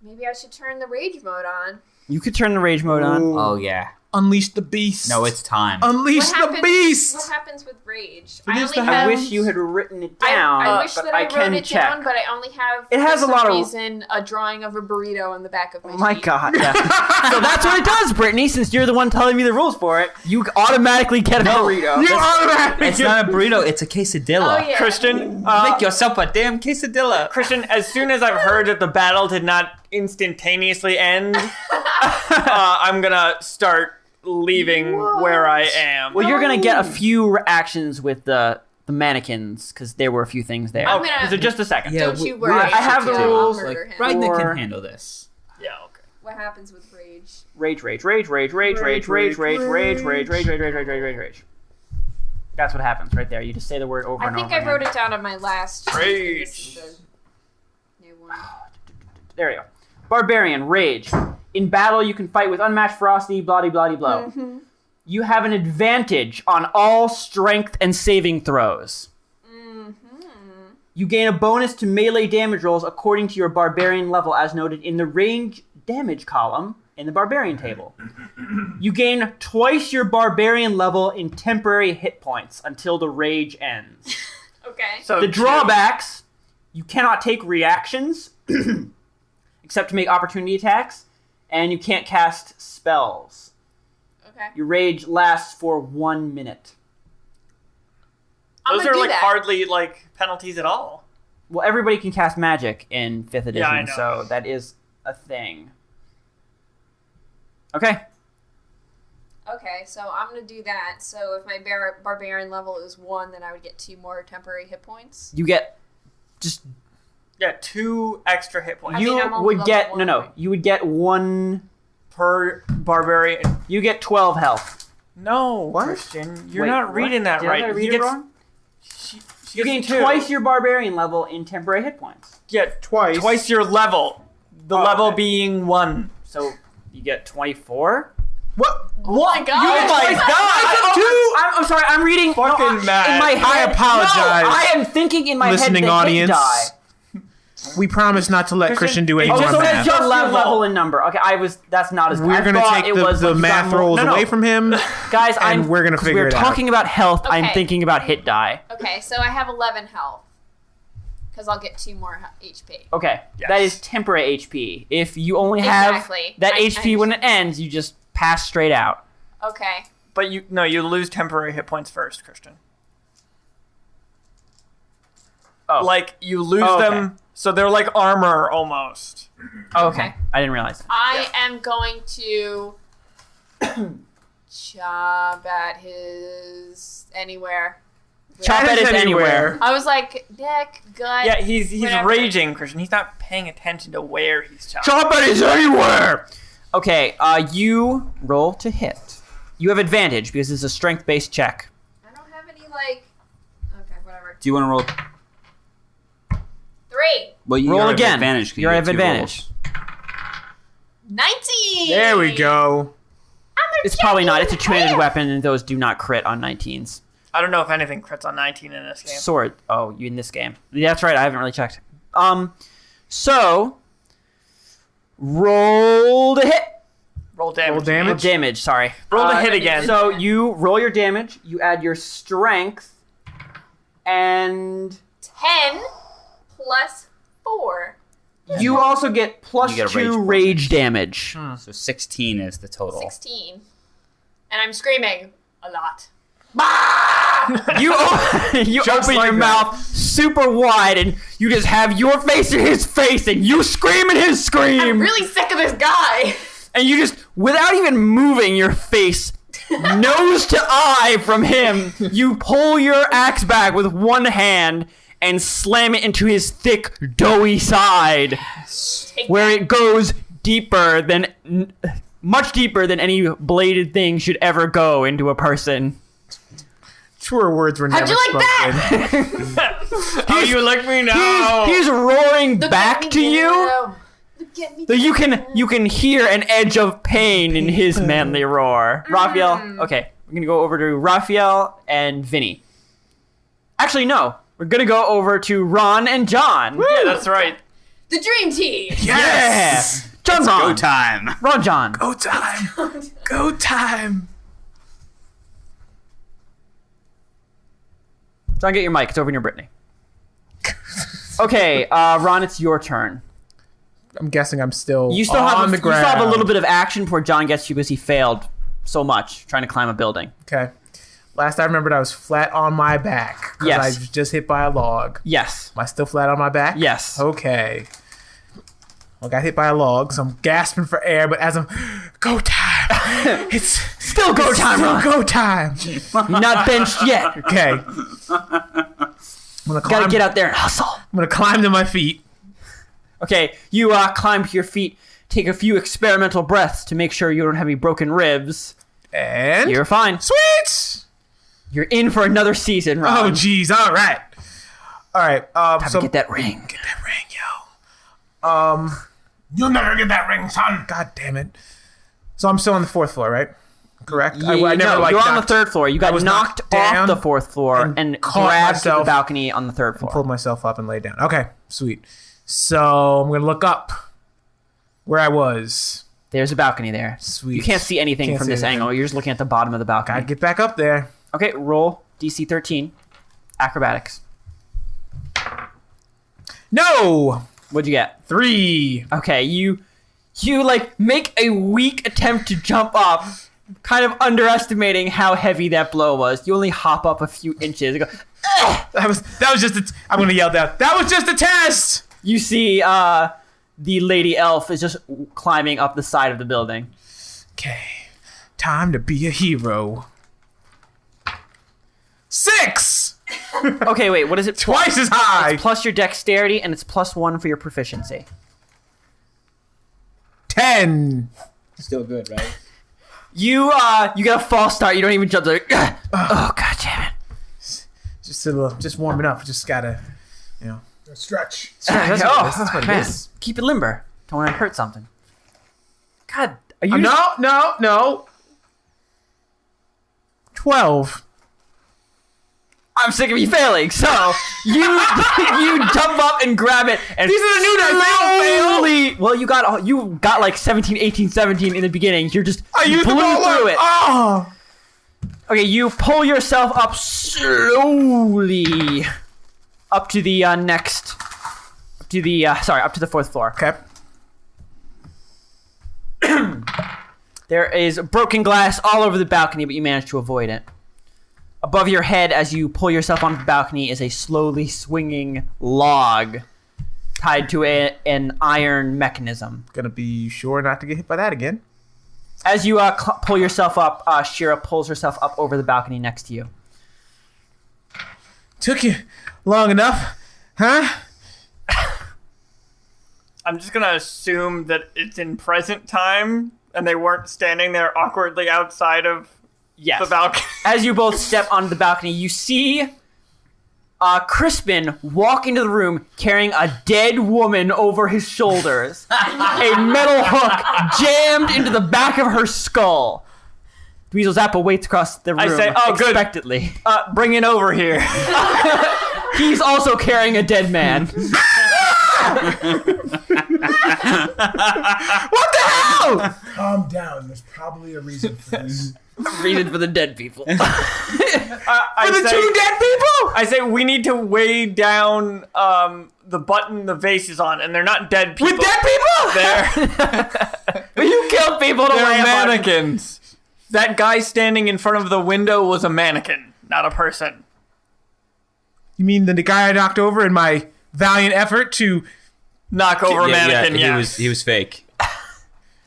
Maybe I should turn the rage mode on. You could turn the rage mode on. Oh yeah. Unleash the beast. No, it's time. Unleash What the happens- beast. What happens with rage? It is the I wish you had written it down, I wish but that I I wrote can it check. down, but I only have. It has for a lot some of- reason a drawing of a burrito on the back of my Oh my sheet. god, yeah. So that's what it does, Brittany. Since you're the one telling me the rules for it, you automatically get a burrito. You automatically It's not a burrito. It's a quesadilla. Oh yeah. Christian, Make yourself a damn quesadilla. Christian, as soon as I've heard that the battle did not instantaneously end, I'm gonna start leaving where I am. Well, you're gonna get a few actions with the mannequins because there were a few things there. I'm gonna- So just a second. Yeah, Don't you we- worry. I have the I'll rules, murder Like, him. Ragna Or- can handle this. Yeah, okay. What happens with rage? Rage, rage, rage, rage, rage, rage, rage, rage, rage, rage, rage, rage, rage, rage, rage, rage, rage. That's what happens right there. You just say the word over I and think over I again. wrote it down on my last sheet. Rage. This is the new one. There you go. Barbarian, rage. In battle, you can fight with unmatched ferocity, blah-de-blah-de-blah. Mm-hmm. You have an advantage on all strength and saving throws. Mm-hmm. You gain a bonus to melee damage rolls according to your barbarian level, as noted in the range damage column in the barbarian table. You gain twice your barbarian level in temporary hit points until the rage ends. Okay. So The drawbacks, you cannot take reactions, except to make opportunity attacks, and you can't cast spells. Okay. Your rage lasts for 1 minute. I'm those gonna are do like that. hardly like penalties at all. Well, everybody can cast magic in 5th edition, Yeah, I know. so that is a thing. Okay. Okay, so I'm gonna do that. So if my barbarian level is 1, then I would get 2 more temporary hit points. You get just Yeah, 2 extra hit points I mean, I'm you only would level get 1, no. right? You would get 1. per barbarian. You get 12 health. No, What? Christian, you're Wait, not what? reading that Did right. I read He it gets- wrong? She You gain gets 2. twice your barbarian level in temporary hit points. Yeah, Twice. your level. The Oh, level okay. being 1. So you get 24. What? Oh my god! Oh my god! I'm sorry. I'm reading Fucking mad. in my head. I apologize. No, I am thinking in my Listening head. audience. Hit die. We promise not to let Christian do any Oh, more so that's that's math. your Just your level level. and number. Okay, that's not as. We're I gonna thought take it the was like you math got more- rolls no, away from him. guys. and we're gonna 'cause figure we're it out. talking about health. I'm Okay. thinking about hit die. Okay, so I have 11 health. Because I'll get 2 more HP. Okay, Yes. that is temporary HP. If you only have Exactly. that I HP when it understand. ends, you just pass straight out. Okay. But you lose temporary hit points first, Christian. Oh, Like you lose Oh, okay. them, so they're like armor almost. oh, okay. okay. I didn't realize that. I am going to chop at his anywhere. Chop at it anywhere. I was like, neck, gut. Yeah, he's whatever. raging, Christian. He's not paying attention to where he's chopping. Chop it is anywhere. Okay, you roll to hit. You have advantage because it's a strength-based check. I don't have any, like. Okay, whatever. Do you want to roll? 3. Well, you Roll have again. Advantage 'cause You get have 2 advantage. rolls. 19! There we go. It's probably not. It's a two-handed weapon, and those do not crit on 19s. I don't know if anything crits on 19 in this game. Sword. Oh, you in this game? Yeah, that's right. I haven't really checked. So roll to hit. Roll damage. Roll damage? Damage. Sorry. Roll to hit again. So you roll your damage. You add your strength, and 10 plus 4. you also get plus You get a 2 rage rage damage. So 16 is the total. 16. And I'm screaming a lot. You you Just open like your that. mouth super wide, and you just have your face in his face, and you scream in his scream. I'm really sick of this guy. And you just, without even moving your face, nose to eye from him, you pull your axe back with one hand and slam it into his thick, doughy side, Take where that. it goes deeper than, much deeper than any bladed thing should ever go into a person. Truer words were never How'd you like spoken. that? How you like me now? He's roaring Look back at me to you. now. Look at me So you now. can hear an edge of pain in his manly roar. Raphael, okay, we're gonna go over to Raphael and Vinny. Actually, no, we're gonna go over to Ron and John. Yeah, that's right. The dream team. Yes! Yeah. John, Ron. Go time. Ron, John. Go time! Go time! John, get your mic. It's over near Brittany. Okay, Ron, it's your turn. I'm guessing I'm still You still on have the you still ground. have a little bit of action before John gets you because he failed so much trying to climb a building. Okay. Last I remembered, I was flat on my back. 'Cause Yes. I was just hit by a log. Yes. Am I still flat on my back? Yes. Okay. I got hit by a log, so I'm gasping for air, but as I'm... Go time! It's Still go time, still Ron. go time! You're not benched yet. Okay. I'm gonna climb, Gotta get out there and hustle. I'm gonna climb to my feet. Okay, you climb to your feet, take a few experimental breaths to make sure you don't have any broken ribs. And... You're fine. Sweet! You're in for another season, Oh, Ron. jeez. All right. All right. Time So to get that ring. get that ring, yo. You'll never get that ring, son. God damn it. So I'm still on the 4th floor, right? Correct? No, you're on the 3rd floor. You got was knocked knocked down off the 4th floor and caught grabbed to the myself balcony on the 3rd floor. Pulled myself up and laid down. Okay, sweet. So I'm going to look up where I was. There's a balcony there. Sweet. You can't see anything Can't from see this anything. angle. You're just looking at the bottom of the balcony. Gotta get back up there. Okay, roll DC 13. Acrobatics. No! What'd you get? 3. Okay, you like make a weak attempt to jump up, kind of underestimating how heavy that blow was. You only hop up a few inches. And go, That was just I'm going to yell down. That was just a test! you see the lady elf is just climbing up the side of the building. Okay. Time to be a hero. 6! Okay, wait, what is it? Twice as high! It's plus your dexterity, and it's +1 for your proficiency. 10. Still good, right? You get a false start. You don't even jump. Like, oh god damn it! Just a little, just warming up. Just gotta, Stretch. That's what it man, is. keep it limber. Don't want to hurt something. God, are you? No. 12. I'm sick of you failing. So you jump up and grab it, and These are the new dice. slowly. Well, you got like 17, 18, 17 in the beginning. You're just I used blew them all through up. it. Oh. Okay, you pull yourself up slowly up to the up to the 4th floor. Okay. There is broken glass all over the balcony, but you manage to avoid it. Above your head, as you pull yourself onto the balcony, is a slowly swinging log tied to an iron mechanism. Gonna be sure not to get hit by that again. As you pull yourself up, Shira pulls herself up over the balcony next to you. Took you long enough, huh? I'm just gonna assume that it's in present time and they weren't standing there awkwardly outside of Yes. the balcony. As you both step onto the balcony, you see Crispin walk into the room carrying a dead woman over his shoulders. A metal hook jammed into the back of her skull. Dweezil Zappa waits across the room. I say, "Oh, good. Expectantly. Bring it over here. He's also carrying a dead man. What the hell? Calm down. There's probably a reason for this. Reason for the dead people. For the 2 dead people? I say we need to weigh down the button the vase is on, and they're not dead people. With dead people? They're You killed people to they're weigh a button. mannequins. That guy standing in front of the window was a mannequin, not a person. You mean the guy I knocked over in my valiant effort to... Knock over a mannequin, yes. He was fake.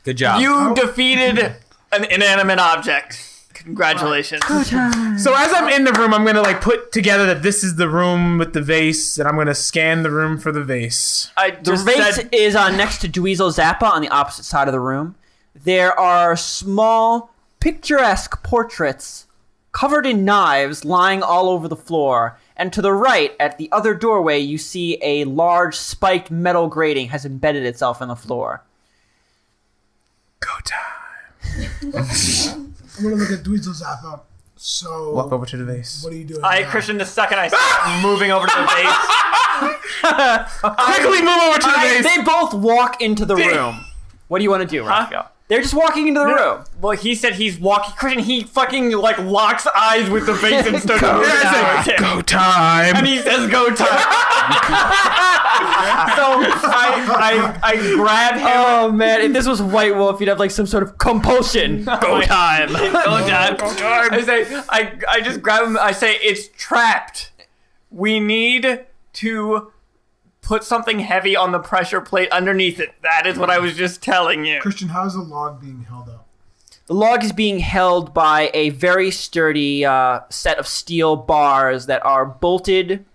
Good job. You defeated an inanimate object. Congratulations. So as I'm in the room, I'm gonna put together that this is the room with the vase, and I'm gonna scan the room for the vase. I The just vase said is next to Dweezil Zappa on the opposite side of the room. There are small, picturesque portraits covered in knives lying all over the floor. And to the right, at the other doorway, you see a large spiked metal grating has embedded itself in the floor. Go time. I'm gonna look at Dweezil Zappa. So, Walk over to the vase. what are you doing? I, now? Christian, the second I start moving over to the vase, Quickly move over to the vase. They both walk into the room. What do you want to do, Roscoe? They're just walking into the room. well, he said he's walking. Christian, he fucking locks eyes with the vase and starts moving towards him. Go time. And he says, "Go time." So I grab him. Oh man, if this was White Wolf, you'd have some sort of compulsion. Go time. Go time. I say, I just grab him. I say, "It's trapped. We need to put something heavy on the pressure plate underneath it." That is what I was just telling you. Christian, how's the log being held up? The log is being held by a very sturdy set of steel bars that are bolted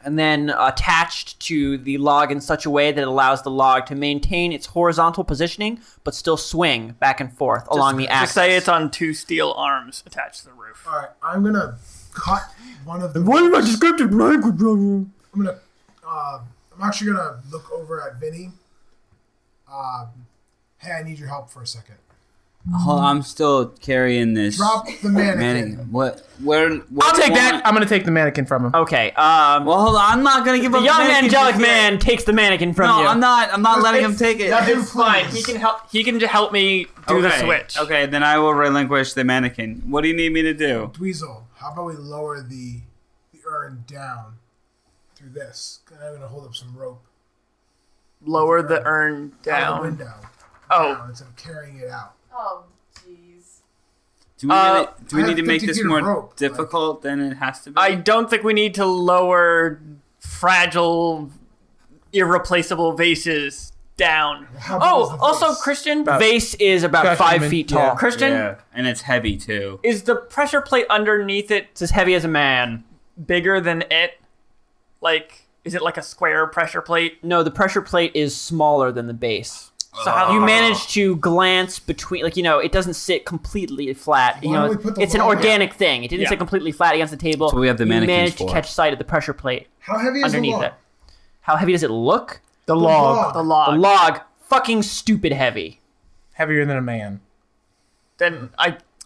and then attached to the log in such a way that it allows the log to maintain its horizontal positioning but still swing back and forth along the axis. Just say it's on 2 steel arms attached to the roof. All right, I'm gonna cut one of the. What is my descriptive language? I'm gonna. I'm actually gonna look over at Vinny Hey, I need your help for a second. Hold on, I'm still carrying this. Drop the mannequin. What? Where? I'll take that. I'm gonna take the mannequin from him. Okay. Well, hold on. I'm not gonna give The up. young mannequin angelic just yet. man takes the mannequin from No, you. I'm not. I'm not letting him take it. It's fine. He can help. He can help me do the switch. Okay, then I will relinquish the mannequin. What do you need me to do? Dweezil, how about we lower the urn down through this? I'm gonna hold up some rope. Lower the urn Out the down. window. Oh. Down instead of carrying it out. Oh, jeez. Do we, really, do we I need to have make 50 this feet of more rope, difficult than it has to be? I don't think we need to lower fragile, irreplaceable vases down. How big is Oh, the also, vase? Christian, Vase is about Gosh, 5 human, feet yeah. tall. Christian, Yeah, and it's heavy too. is the pressure plate underneath it It's as heavy as a man. bigger than it? Like, is it like a square pressure plate? No, the pressure plate is smaller than the base. So how You manage to glance between, like, it doesn't sit completely flat. Why don't we put the It's an log organic thing. It didn't Yeah. sit completely flat against the table. So we have the You mannequins managed to for. catch sight of the pressure plate How heavy is underneath the log? it. How heavy does it look? The log. the The log? log, fucking stupid heavy. Heavier than a man. Then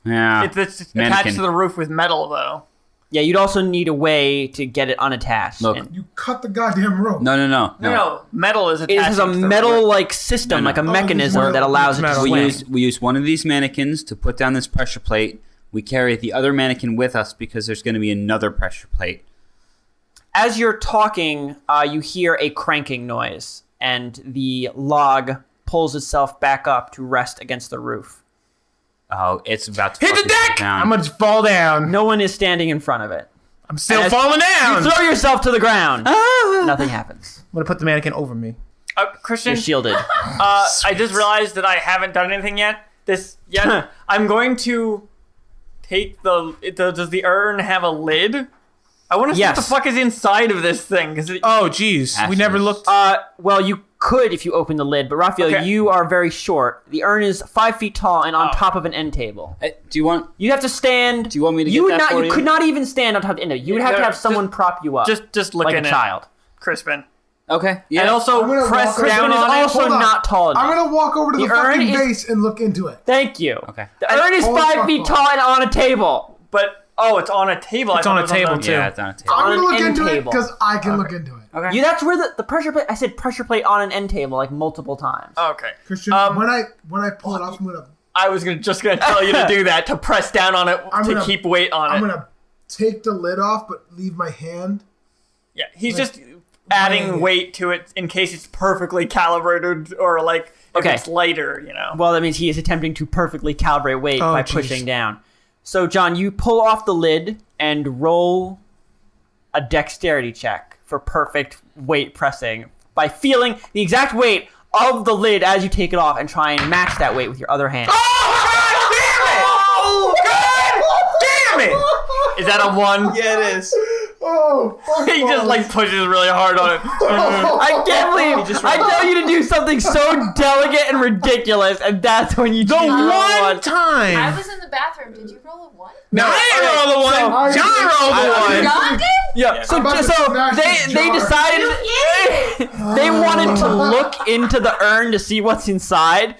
Yeah. it's attached Mannequin. to the roof with metal though. Yeah, you'd also need a way to get it unattached. Look. And You cut the goddamn rope. No. No, metal is attached. it has a to the roof. metal-like system, No, like a no. mechanism metal. that allows it It's to metal. swing. We use one of these mannequins to put down this pressure plate. We carry the other mannequin with us because there's going to be another pressure plate. As you're talking, you hear a cranking noise, and the log pulls itself back up to rest against the roof. Oh, it's about to Hit the fucking go deck! down. I'm gonna just fall down. No one is standing in front of it. I'm still As falling down. You throw yourself to the ground. Ah! Nothing happens. I'm gonna put the mannequin over me. Christian, You're shielded. I just realized that I haven't done anything yet. I'm going to take does the urn have a lid? I want to see what the Yes. fuck is inside of this thing. 'Cause Oh, jeez. We Ashes. never looked. Well, you could if you open the lid, but Raphael, Okay. you are very short. The urn is 5 feet tall and on Oh. top of an end table. Do you want? You have to stand. Do you want me to you get would that not. for You you? could not even stand on top of the end table. You would have to No, have someone just- prop you up, just look like in a it, child. Crispin. Okay. Yeah. And also I'm gonna press walk down Crispin is on it. also Hold on. not tall enough. I'm gonna walk over to the, The urn fucking is- vase and look into it. Thank you. Okay. The urn is Holy 5 fuck, feet fuck. tall and on a table. But it's on a table. It's I on thought a it was table, the- too. Yeah, it's on a table. I'm On gonna an look end into it table. because I can look into it. Okay. That's where the pressure plate. I said pressure plate on an end table like multiple times. Okay. Christian, Um, when I pull it off, I'm gonna I was just gonna tell you to do that, to press down on it I'm to gonna- keep weight on I'm it. gonna take the lid off, but leave my hand. Yeah, he's just adding weighing it. weight to it in case it's perfectly calibrated or like if Okay. it's lighter, you know. Well, that means he is attempting to perfectly calibrate weight Oh, by jeez. pushing down. So, John, you pull off the lid and roll a dexterity check for perfect weight pressing by feeling the exact weight of the lid as you take it off and try and match that weight with your other hand. Oh, God damn it! Is that a 1? Yeah, it is. Oh, fuck He just like pushes really hard on it. I can't believe I tell you to do something so delicate and ridiculous, and that's when you The choose one I time. was in the bathroom. Did you roll a 1? No, I didn't roll the one. so- John rolled the one. John did? Yeah. So, I'm about to smash this they jar. decided they wanted to look into the urn to see what's inside.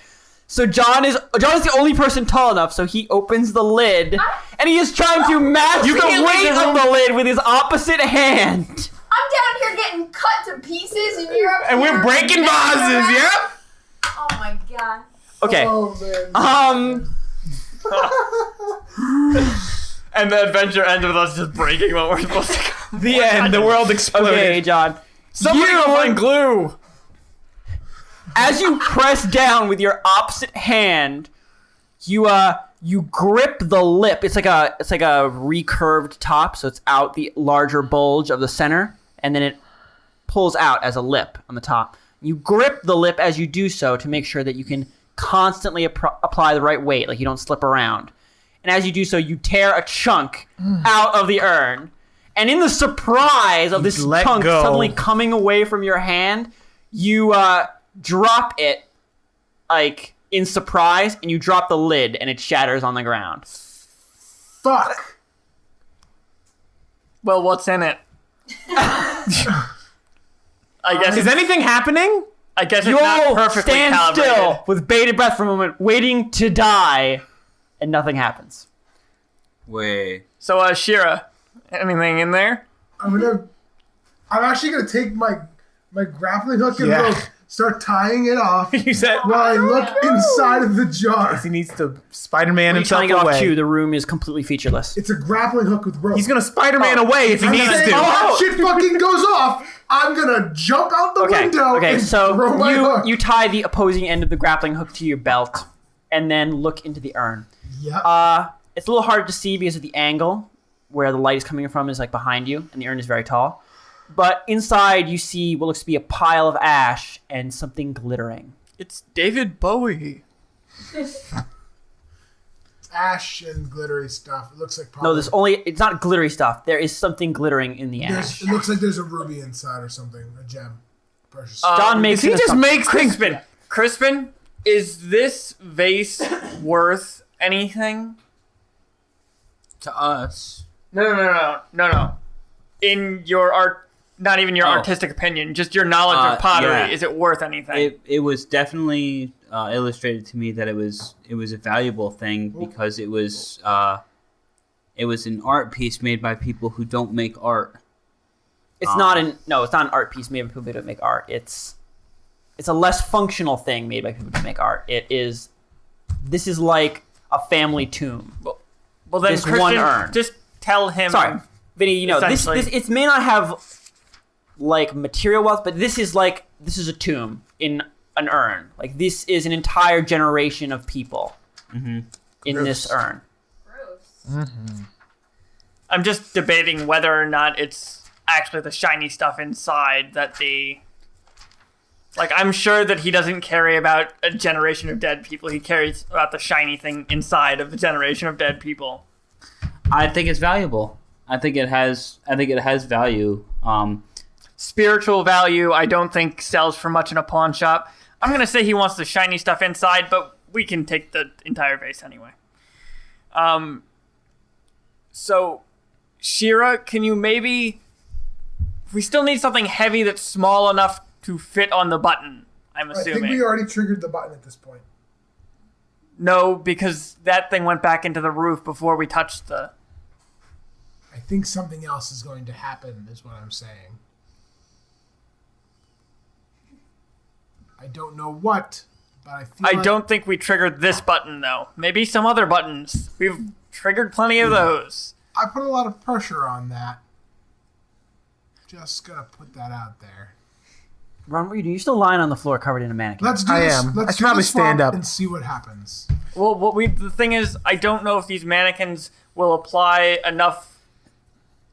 So John is the only person tall enough, so he opens the lid and he is trying to match the can't leave weight the of the lid with his opposite hand. I'm down here getting cut to pieces, and you're up And we're here breaking messing vases, around. yep. Oh my god. Okay. Oh, man. And the adventure ends with us just breaking what we're supposed to go. The end. The world exploded. Okay, John. Somebody go find glue. As you press down with your opposite hand, you grip the lip. It's like a recurved top, so it's out the larger bulge of the center, and then it pulls out as a lip on the top. You grip the lip as you do so to make sure that you can constantly apply the right weight, like you don't slip around. And as you do so, you tear a chunk out of the urn. And in the surprise of this Let chunk go. suddenly coming away from your hand, you drop it like in surprise, and you drop the lid, and it shatters on the ground. Fuck. Well, what's in it? I guess Is anything happening? I guess You it's not all perfectly stand calibrated. still with bated breath for a moment, waiting to die, and nothing happens. Wait. So, Shira, anything in there? I'm actually gonna take my grappling hook and rope, start tying it off You said while I look inside of the jar. He needs to Spider-Man You're himself trying to get off away. too. The room is completely featureless. It's a grappling hook with rope. He's gonna Spider-Man away if he I'm needs saying to. that shit fucking goes off. I'm gonna jump out the window Okay, and so throw my hook. you tie the opposing end of the grappling hook to your belt, and then look into the urn. Yep. It's a little hard to see because of the angle where the light is coming from is like behind you, and the urn is very tall. But inside, you see what looks to be a pile of ash and something glittering. it's David Bowie. Ash and glittery stuff. It looks like probably. No, it's not glittery stuff. There is something glittering in the ash. It looks like there's a ruby inside or something. A gem. Precious. John makes he an just assumption. makes Crispin. Crispin, is this vase worth anything? To us. No. In your art, not even your Oh. artistic opinion, just your knowledge of pottery. yeah. Is it worth anything? It was definitely illustrated to me that it was a valuable thing because it was an art piece made by people who don't make art. It's not an art piece made by people who don't make art. It's a less functional thing made by people who make art. This is like a family tomb. well, then this Christian, one urn. just tell him. Sorry, Vinny. This Essentially. it may not have like material wealth, but this is a tomb in an urn. Like this is an entire generation of people in this urn. Gross. I'm just debating whether or not it's actually the shiny stuff inside that the. Like, I'm sure that he doesn't carry about a generation of dead people. He cares about the shiny thing inside of the generation of dead people. I think it's valuable. I think it has value. Spiritual value, I don't think sells for much in a pawn shop. I'm going to say he wants the shiny stuff inside, but we can take the entire vase anyway. So, Shira, can you maybe... We still need something heavy that's small enough to fit on the button, I'm I assuming. think we already triggered the button at this point. No, because that thing went back into the roof before we touched the... I think something else is going to happen, is what I'm saying. I don't know what, but I feel I don't think we triggered this button, though. Maybe some other buttons. We've triggered plenty of those. I put a lot of pressure on that. Just gonna put that out there. Ron, what are you doing? You're still lying on the floor covered in a mannequin. Let's do I this. am. Let's I do should probably this swap stand up. and see what happens. Well, the thing is, I don't know if these mannequins will apply enough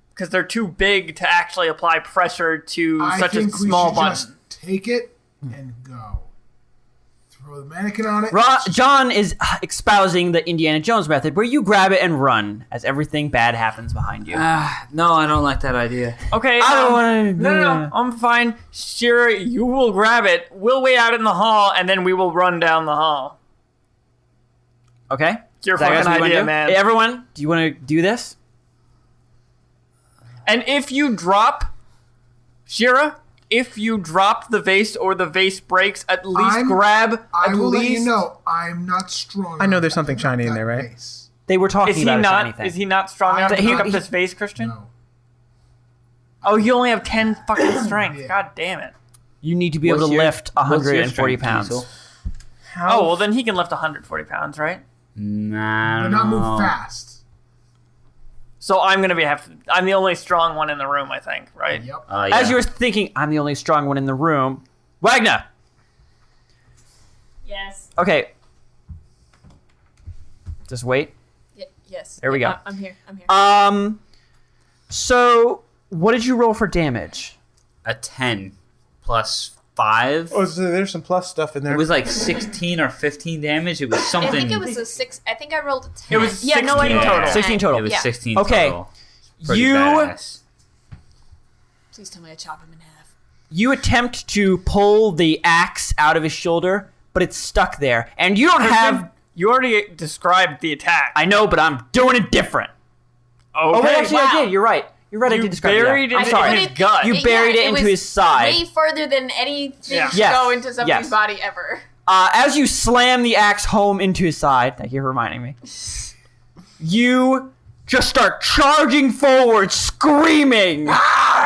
because they're too big to actually apply pressure to I such a think we small should button. just take it and go. Throw the mannequin on it. John is espousing the Indiana Jones method, where you grab it and run as everything bad happens behind you. No, I don't like that idea. Okay, I don't wanna do No, that. I'm fine. Shira, you will grab it. We'll wait out in the hall, and then we will run down the hall. Okay? It's your Is that fucking what you wanna idea, do? man. Hey, everyone, do you want to do this? And if you drop, Shira, if you drop the vase or the vase breaks, at least grab. I at will least. let you know. I'm not strong. I know enough there's to something pick up shiny in that there, right? vase. They were talking Is he about a not? shiny thing. Is he not strong enough to He- pick up he- this vase, Christian? No. Oh, you only have 10 fucking strength. Yeah. God damn it. You need to be able to lift what's your 140 strength, pounds. Diesel? Oh, well, then he can lift 140 pounds, right? Nah, I But don't not know. move fast. So I'm going to I'm the only strong one in the room, I think, right? Yep. Yeah. As you were thinking, I'm the only strong one in the room. Ragna! Yes. Okay. Just wait. Yes. There we go. I'm here. I'm here. So, what did you roll for damage? A 10 plus 5. Oh, so there's some plus stuff in there. It was like 16 or 15 damage. It was I something. think it was a 6. I think I rolled a 10. It was yeah, no, I 16 rolled a total. 10. 16 total. It was Yeah. 16 Okay. total. Pretty You- badass. Please tell me I chop him in half. You attempt to pull the axe out of his shoulder, but it's stuck there. And you don't have... You already described the attack. I know, but I'm doing it different. Okay. Oh, wait, actually, I did. You're right. You're ready to describe it. buried I'm it sorry. in his gut. You buried it was into his side. Way further than anything Yeah. should Yes. go into somebody's Yes. body ever. As you slam the axe home into his side, thank you for reminding me, you just start charging forward, screaming.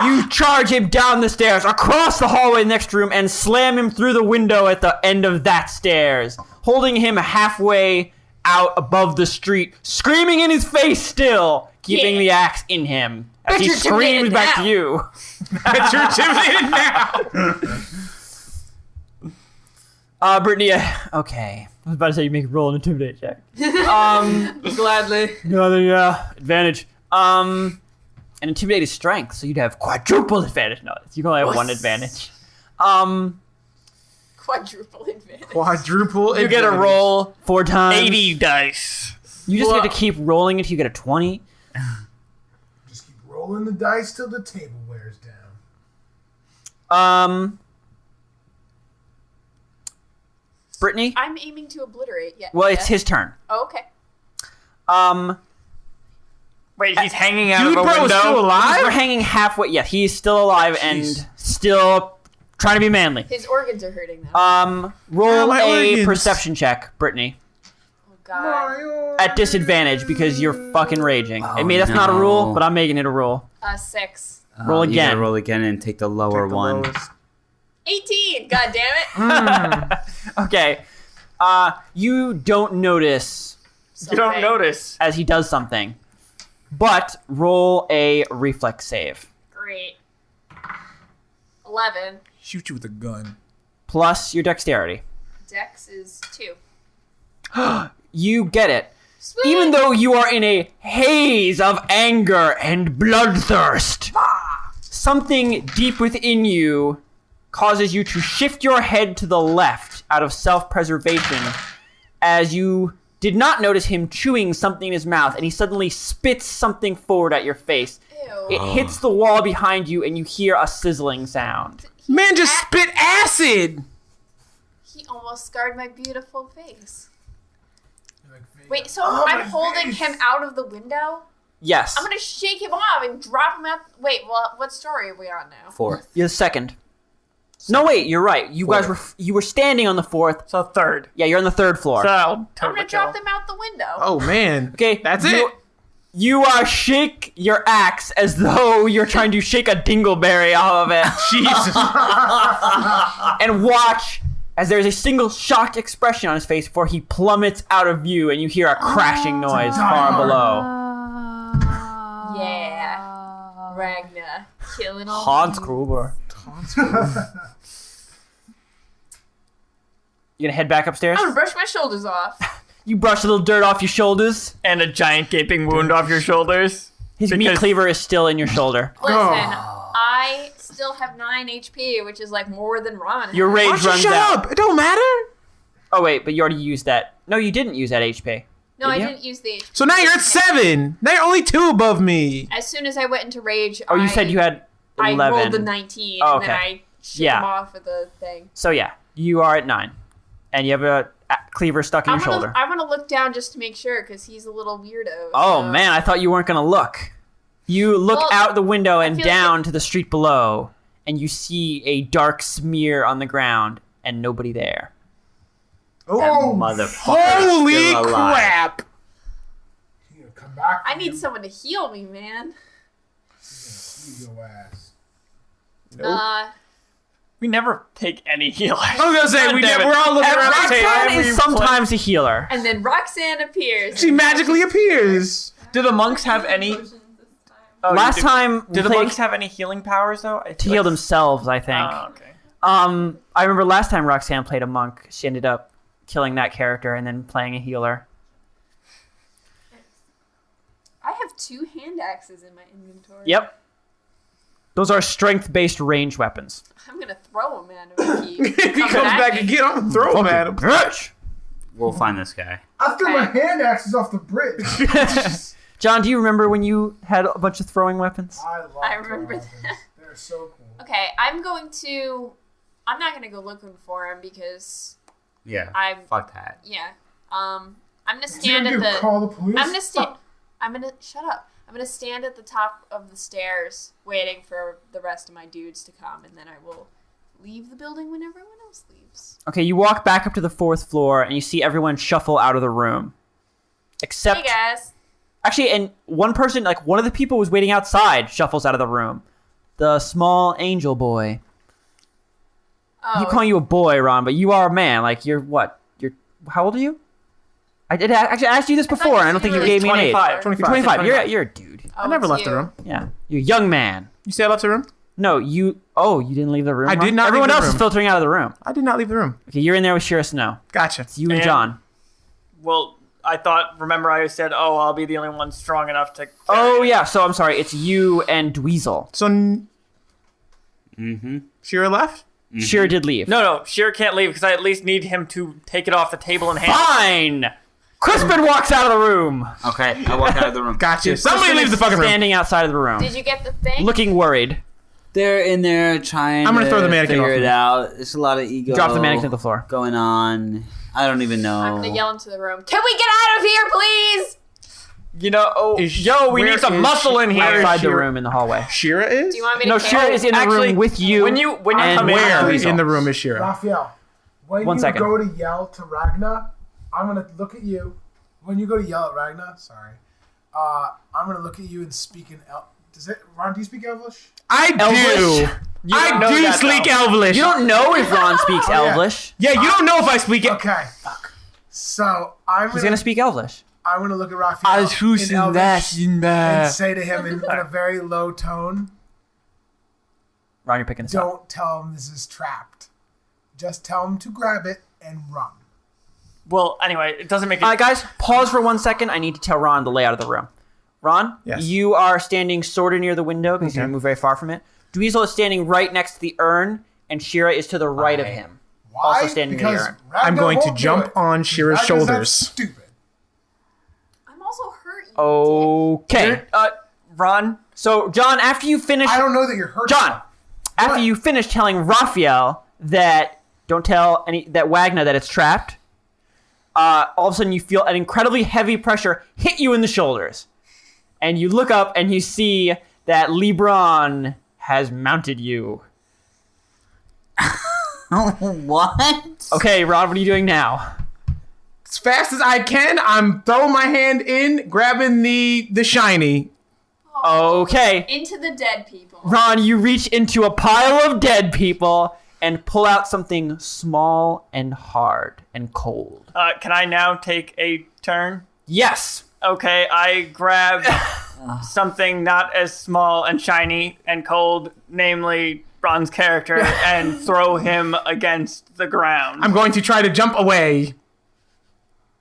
You charge him down the stairs, across the hallway next room, and slam him through the window at the end of that stairs, holding him halfway out above the street, screaming in his face still, keeping the axe in him. As Bet he you're screams intimidated back now. to you. Bet you're intimidated now. Brittany, okay. I was about to say you make a roll an intimidate check. Gladly. Advantage. An intimidate is strength, so you'd have quadruple advantage. No, you can only have one advantage. Quadruple advantage. Quadruple. You get a roll 4 times. 80 dice. You just get to keep rolling until you get a 20. Just keep rolling the dice till the table wears down. Brittany? I'm aiming to obliterate. Yeah. Well, it's yes. his turn. Oh, okay. Wait, he's hanging out Dude, of a bro, is window. still We're alive? hanging halfway. Yeah, he's still alive and still trying to be manly. His organs are hurting now. Roll my a organs. perception check, Brittany. Oh God. At disadvantage because you're fucking raging. I mean, that's not a no. rule, but I'm making it a rule. 6. Roll You again. gotta roll again and take the lower Take the one. lowest. 18. God damn it. Okay. You don't notice You don't Something. notice. as he does something, but roll a reflex save. Great. 11. Shoot you with a gun. Plus your dexterity. Dex is 2. You get it. Sweet. Even though you are in a haze of anger and bloodthirst, something deep within you causes you to shift your head to the left out of self-preservation as you did not notice him chewing something in his mouth, and he suddenly spits something forward at your face. Ew. It hits the wall behind you, and you hear a sizzling sound. Man just spit acid. He almost scarred my beautiful face. Like, Wait, so oh, I'm my holding face. him out of the window? Yes. I'm gonna shake him off and drop him out. Wait, well, what story are we on now? 4th. You're the second. No, wait, you're right. You guys were standing on the 4th. So third. Yeah, you're on the 3rd floor. So I'll I'm turbo gonna kill. drop them out the window. Oh man. Okay, That's you, it. You shake your axe as though you're trying to shake a dingleberry off of it, Jesus. and watch as there's a single shocked expression on his face before he plummets out of view, and you hear a crashing noise far below. Yeah. Ragna. Killing all Hans you. Gruber. You gonna head back upstairs? I'm gonna brush my shoulders off. You brush a little dirt off your shoulders. And a giant gaping wound off your shoulders. His meat Because- cleaver is still in your shoulder. Listen, I still have 9 HP, which is like more than Ron. Your has. rage Why don't you runs shut out. up? It don't matter. Oh wait, but you already used that. No, you didn't use that HP. No, Did I you? didn't use the HP. So now you're at 7. Now you're only 2 above me. As soon as I went into rage, Oh, you said you had 11. I rolled the 19, Oh, and then okay. I shook Yeah. him off with the thing. So yeah, you are at 9, and you have a cleaver stuck in your shoulder. I'm gonna look down just to make sure, because he's a little weirdo. Oh so- man, I thought you weren't gonna look. You look Well, out the window and feel like down to the street below, and you see a dark smear on the ground and nobody there. Oh, Motherfucker. Holy still alive. crap. you gonna come back. I need someone to heal me, man. Your ass. We never take any healers. I was gonna say, God damn it. we're all looking around the Every table. time Roxanne is sometimes a healer. And then Roxanne appears. She magically appears. Do the monks have any? Oh, Last you do- time Do the we played monks have any healing powers though? I to feel heal like- themselves, I think. Oh, okay. I remember last time Roxanne played a monk, she ended up killing that character and then playing a healer. I have 2 hand axes in my inventory. Yep. Those are strength-based range weapons. I'm gonna throw them at him if he, If he comes back again, I'm gonna throw him at him. Bitch! We'll find this guy. I threw my Okay. hand axes off the bridge. John, do you remember when you had a bunch of throwing weapons? I remember that. They're so cool. Okay, I'm not gonna go looking for him because, Yeah. I'm- Fuck that. yeah. I'm gonna What you stand gonna at do, the. call the police? I'm gonna stand. I'm gonna shut up. I'm gonna stand at the top of the stairs waiting for the rest of my dudes to come, and then I will leave the building when everyone else leaves. Okay, you walk back up to the 4th floor, and you see everyone shuffle out of the room. Except... Hey guys. Actually, and one person, like one of the people was waiting outside, shuffles out of the room. The small angel boy. I keep calling you a boy, Ron, but you are a man. Like, you're what? How old are you? I did actually ask you this before, and I don't think you gave me an age. 25. You're 25. You're a dude. Oh, I never it's left the you. room. Yeah. You're a young man. You say I left the room? No, you... Oh, you didn't leave the room? I Ron? did not leave Everyone the else room. is filtering out of the room. I did not leave the room. Okay, you're in there with Shira Snow. Gotcha. It's you and And- John. Well, I thought, remember I said, I'll be the only one strong enough to... Oh, yeah. So, I'm sorry. It's you and Dweezil. So, Shira left? Shira did leave. No, Shira can't leave because I at least need him to take it off the table and hand Fine! Crispin walks out of the room. Okay, I walk out of the room. Gotcha. Somebody Crispin leave is the fucking room. standing outside of the room. Did you get the thing? Looking worried. They're in there trying I'm gonna to throw the mannequin figure off it me. out. There's a lot of ego. Drop the mannequin to the floor. Going on. I don't even know. I'm gonna yell into the room. Can we get out of here, please? You know, we where need some is muscle she- in here. Outside the Shira- room in the hallway. Shira is? Do you want me to No, carry- Shira is in the room with you. When you and come in, Where Dweezil. in the room is Shira? Raphael, when One you second. go to yell to Ragna, I'm gonna look at you. When you go to yell at Ragna, I'm gonna look at you and speak in Ron, do you speak Elvish? I Elvish? do. I know do that, speak though. Elvish. You don't know if Ron speaks yeah. Elvish. Yeah, you don't know if I speak it. Okay. So I'm He's gonna speak Elvish. I'm gonna look at Raphael in Elvish and Ron, say to him in a very low tone, Ron, you're picking this up. "Don't tell him this is trapped. Just tell him to grab it and run." Well, anyway, it doesn't make it... Guys, pause for 1 second. I need to tell Ron the layout of the room. Ron, Yes. you are standing sort of near the window because you Okay. didn't move very far from it. Dweezil is standing right next to the urn, and Shira is to the right of him. Why? Also standing near the because urn. Ragna I'm going to won't do jump it. on Shira's Ragna's not shoulders. Stupid. I'm also hurt. You Okay. Ron, So, John, after you finish... I don't know that you're hurt. John, after What? you finish telling Raphael that don't tell that Wagner that it's trapped, all of a sudden you feel an incredibly heavy pressure hit you in the shoulders, and you look up and you see that LeBron has mounted you. What? Okay, Ron, what are you doing now? As fast as I can, I'm throwing my hand in, grabbing the shiny. Okay, Into the dead people. Ron, you reach into a pile of dead people and pull out something small and hard and cold. can I now take a turn? Yes. Okay, I grab something not as small and shiny and cold, namely Ron's character, and throw him against the ground. I'm going to try to jump away.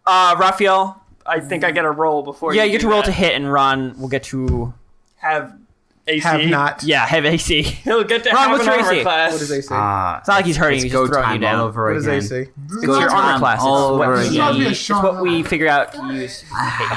Raphael, I think I get a roll before yeah, you you get do to roll that. to hit, and Ron will get to... Have AC. Have not. Yeah, have AC. He'll get to Ron, have what's an your armor AC? class. What does AC? It's not like he's hurting you, he's Go just throwing you time all down. over What does again. AC? It's your armor class. all It's what over he- again. Must be a It's Sean what we Levin. figure out to use to hit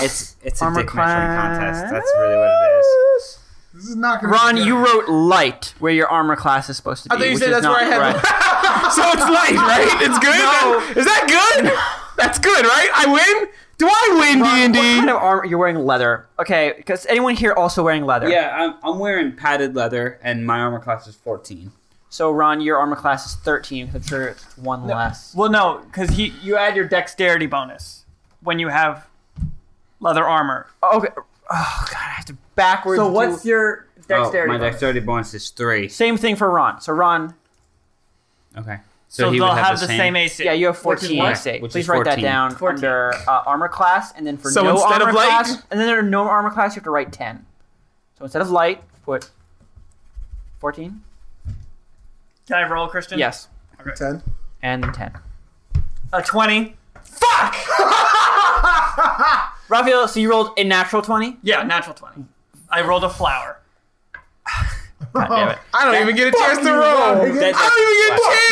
you. It's a Armor dick measuring class. contest. That's really what it is. This is not gonna Ron, be good. you wrote light where your armor class is supposed to be. I thought you which said is that's not where I had. correct. So it's light, right? It's good. No. Is that good? That's good, right? I win. Do I win, Ron, D&D? what kind of armor? You're wearing leather. Okay, because anyone here also wearing leather? Yeah, I'm wearing padded leather, and my armor class is 14. So, Ron, your armor class is 13. I'm sure it's one less. Well, no, because you add your dexterity bonus when you have leather armor. Okay. Oh, God, I have to backwards So what's do- your dexterity my bonus? dexterity bonus is 3. Same thing for Ron. So, Ron, Okay. So he they'll would have the same AC. yeah, you have Which is 14 what? AC. Which Please is write that 14. down 14. under armor class, and then for So no instead armor of light- class, and then under no armor class, you have to write 10. So instead of light, put 14. Can I roll, Christian? Yes, 10. and 10. A 20. Raphael, so you rolled a natural 20? Yeah, natural 20. I rolled a flower. God damn it. I don't even get a chance to roll. I don't even get a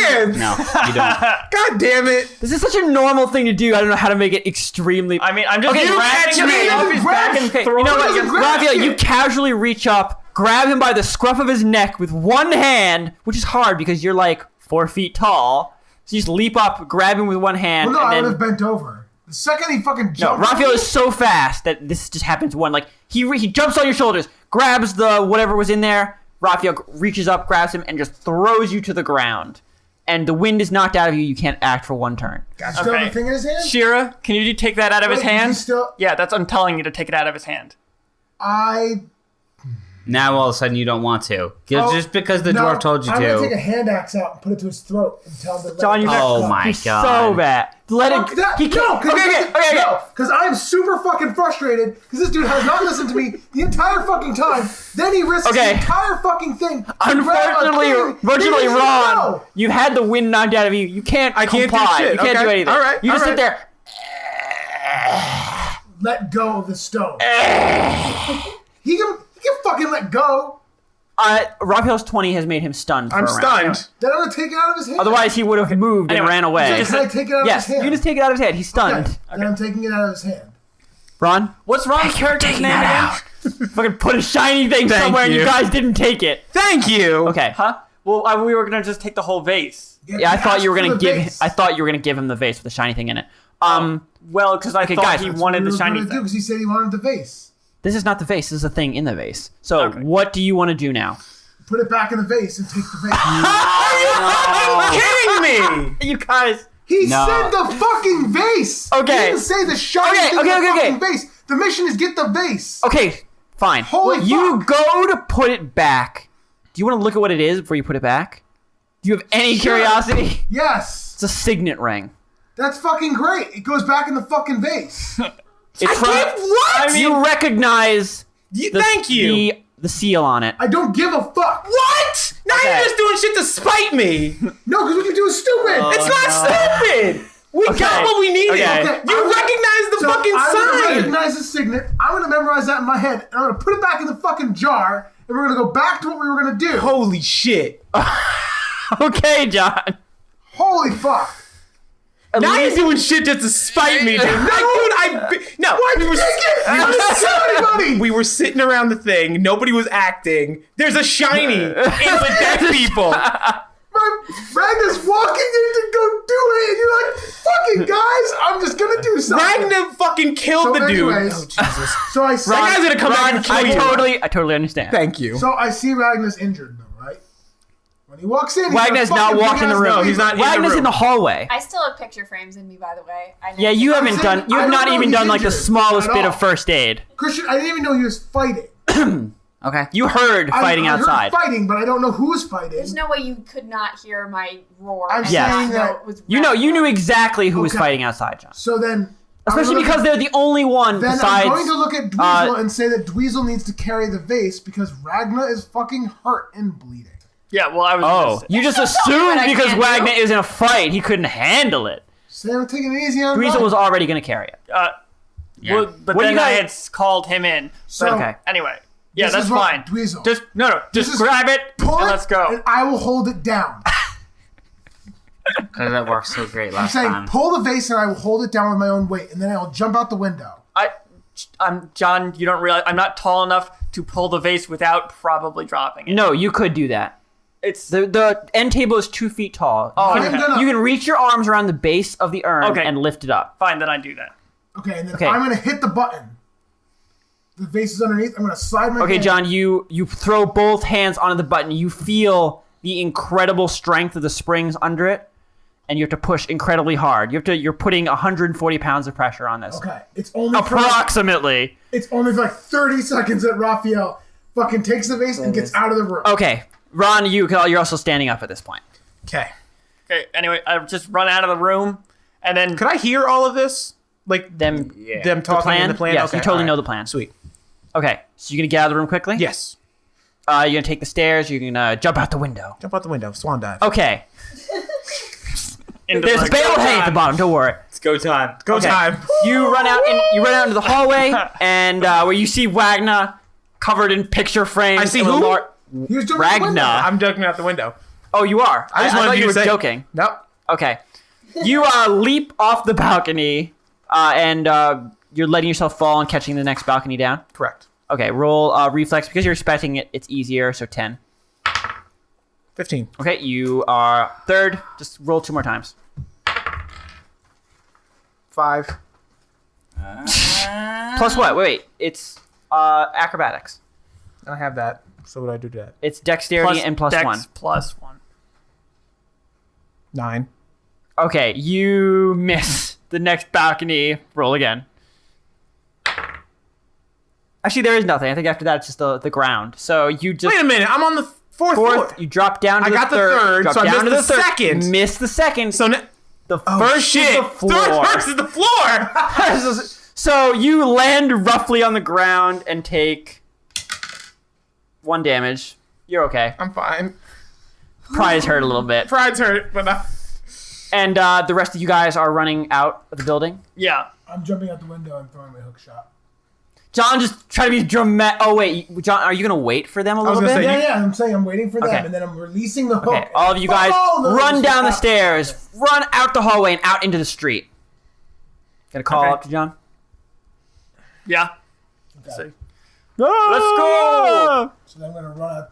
chance. No, you don't. God damn it. This is such a normal thing to do. I don't know how to make it extremely... I mean, I'm just Okay, you grabbing catch him me. off his back and Okay, throwing you know him what? against the Raphael, shit. you casually reach up, grab him by the scruff of his neck with one hand, which is hard because you're like 4 feet tall. So you just leap up, grab him with one hand, Well, no, I would and have then... bent over. The second he fucking No, jumped. Raphael is so fast that this just happens one. Like, he jumps on your shoulders, grabs the whatever was in there. Raphael reaches up, grabs him, and just throws you to the ground. And the wind is knocked out of you. You can't act for one turn. Got still have Okay. the thing in his hand? Shira, can you take that out of his Wait, is he hand? still- Yeah, I'm telling you to take it out of his hand. Now all of a sudden you don't want to. Just because the dwarf told you I'm gonna take a to. hand axe out and put it to his throat and tell him to let John, it you go. Oh my He's god. so bad. Let Fuck it. that. He No, can't. because I'm super fucking frustrated because this dude has not listened to me the entire fucking time. Then he risks Okay. the entire fucking thing. Unfortunately, Ron, you've had the wind knocked out of you. You can't I can't do comply. shit, You can't okay? do anything. All right, You just all sit there. Let go of the stone. he can fucking let go. Raphael's 20 has made him stunned. For I'm a round. stunned. Then I'm gonna take it out of his hand. Otherwise, he would have moved and Anyway, ran away. Can I take it out of Yes, his hand? you just take it out of his head. He's stunned. Okay. Then I'm taking it out of his hand. Ron, What's Ron's character's name again? fucking put a shiny thing Thank somewhere, and you you. guys didn't take it. Thank you. Okay. Huh? Well, we were gonna just take the whole vase. Yeah, I thought you were gonna Ask for the give. vase. I thought you were gonna give him the vase with the shiny thing in it. Well, because I thought guys, he that's wanted the What shiny we were gonna do thing. because he said he wanted the vase. This is not the vase. This is a thing in the vase. So, Okay. what do you want to do now? Put it back in the vase and take the vase. Are you kidding me? You guys. He No. said the fucking vase. Okay. He didn't say the shiny Okay, thing okay, in the okay, fucking vase. The mission is get the vase. Okay, fine. Holy You fuck. go to put it back. Do you want to look at what it is before you put it back? Do you have any Sure. curiosity? Yes. It's a signet ring. That's fucking great. It goes back in the fucking vase. It's from. What? You recognize Thank you. the seal on it. I don't give a fuck. What? Now Okay. you're just doing shit to spite me. No, because what you do is stupid. It's not stupid. We got what we needed. Okay. Okay, You I'm gonna- recognize the So fucking I'm gonna sign. recognize the signet. I'm gonna memorize that in my head, and I'm gonna put it back in the fucking jar, and we're gonna go back to what we were gonna do. Holy shit. Okay, John. Holy fuck. Now you're doing shit just to spite me, dude. No, Why'd we you were, take it? You didn't tell anybody. we were sitting around the thing. Nobody was acting. There's a shiny in the dead people. Ragna's walking in to go do it, and you're like, fucking guys, I'm just gonna do something. Ragna fucking killed the dude. anyways, Oh, Jesus. So I see, That guy's gonna come back and kill you. I totally understand. Thank you. so I see Ragna's injured though, right? When he walks in, he's Wagner's got a not fucking walking the big-ass room. No, he's not in the Wagner's room. in the hallway. I still have picture frames in me, by the way. I Yeah, you I'm haven't saying, done. You I have don't not know even he's done like the injured smallest at bit all. of first aid. Christian, I didn't even know he was fighting. Okay. You heard fighting I heard outside. fighting, but I don't know who was fighting. There's no way you could not hear my roar. I'm and Yes. not saying know that it was You know, you knew exactly who was Okay. fighting outside, John. So then, Especially because they're the only one then besides. I'm going to look at Dweezil and say that Dweezil needs to carry the vase because Ragna is fucking hurt and bleeding. Yeah, well, I was. Oh, you just assumed I because can't Wagner do. is in a fight, he couldn't handle it. Say I'm taking it easy on Dweezil Ragna. was already going to carry it. Well, but What do then you I guys- had called him in. So, Okay. Anyway, yeah, This that's is what- fine. Dweezil. Just This is- grab it pull and it, let's go. and I will hold it down. Because that worked so great I'm last saying time. pull the vase and I will hold it down with my own weight, and then I'll jump out the window. I'm John. You don't realize I'm not tall enough to pull the vase without probably dropping it. No, you could do that. It's The end table is 2 feet tall. Oh, I'm okay. gonna You can reach your arms around the base of the urn Okay. and lift it up. fine. Then I do that. okay, and then Okay. I'm gonna hit the button. The vase is underneath. I'm gonna slide my Okay, hand. John, you throw both hands onto the button. You feel the incredible strength of the springs under it, and you have to push incredibly hard. You're putting 140 pounds of pressure on this. Okay, it's only for Approximately. like 30 seconds that Raphael fucking takes the vase and gets out of the room. Okay, Ron, you're also standing up at this point. Okay. Okay. Anyway, I just run out of the room, and then Could I hear all of this? Like Them them the talking plan? in the plan? Yes, Okay, you totally all know right. the plan. Sweet. Okay, so you're gonna get out of the room quickly. Yes. You're gonna take the stairs. You're gonna jump out the window. Jump out the window. Swan dive. Okay. into There's the a bale hay at the bottom. Don't worry. It's go time. Go Okay. time. You run out into the hallway, and where you see Wagner covered in picture frames. I see and with a who? He was jumping out the window. Ragna. I'm joking out the window. Oh, you are. I just thought wanted you you were to say- joking. Nope. Okay. You leap off the balcony, and you're letting yourself fall and catching the next balcony down. Correct. Okay, roll reflex. Because you're expecting it, it's easier, so 10. 15. Okay, you are third. Just roll 2 more times. 5. Plus what? Wait. It's acrobatics. I have that. So what do I do to that? It's dexterity and plus Dex 1. plus 1. 9. Okay, you miss the next balcony. Roll again. Actually, there is nothing. I think after that, it's just the ground. So you just... Wait a minute. I'm on the fourth floor. You drop down to I the got the third. third, Drop so I down missed to the third. second. Miss the second. So the first is the floor. First is the floor. So you land roughly on the ground and take 1 damage. You're okay. I'm fine. Pride's hurt a little bit. Pride's hurt, but And the rest of you guys are running out of the building. Yeah. I'm jumping out the window and throwing my hook shot. John just try to be dramatic. Oh wait, John, are you gonna wait for them a little gonna bit? say, Yeah, I'm saying I'm waiting for them, Okay. and then I'm releasing the hook. Okay, all of you guys run down the stairs, run out the hallway, and out into the street. Got a call Okay. up to John? Yeah. Okay. Let's go! So then I'm gonna run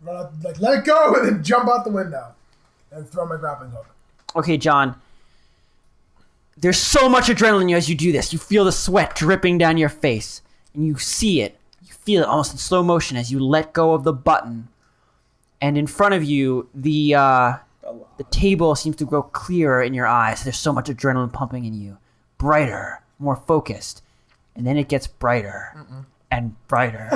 out, like let it go, and then jump out the window, and throw my grappling hook. Okay, John. There's so much adrenaline in you as you do this. You feel the sweat dripping down your face, and you see it. You feel it almost in slow motion as you let go of the button. And in front of you, the table seems to grow clearer in your eyes. There's so much adrenaline pumping in you. Brighter, more focused. And then it gets brighter and brighter.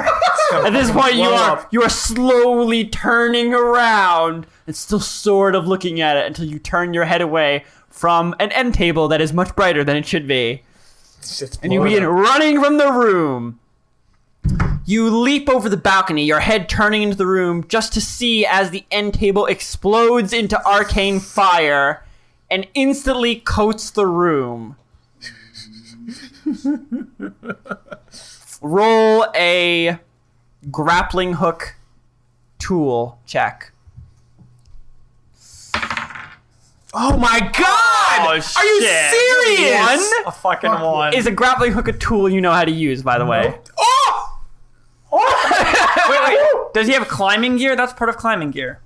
At this point, you are slowly turning around and still sort of looking at it until you turn your head away from an end table that is much brighter than it should be. And you begin running from the room. You leap over the balcony, your head turning into the room just to see as the end table explodes into arcane fire and instantly coats the room. Roll a grappling hook tool check. Oh my god! Are you serious? A fucking Fuck 1. Is a grappling hook a tool you know how to use, by the way? Oh! Wait. Does he have climbing gear? That's part of climbing gear.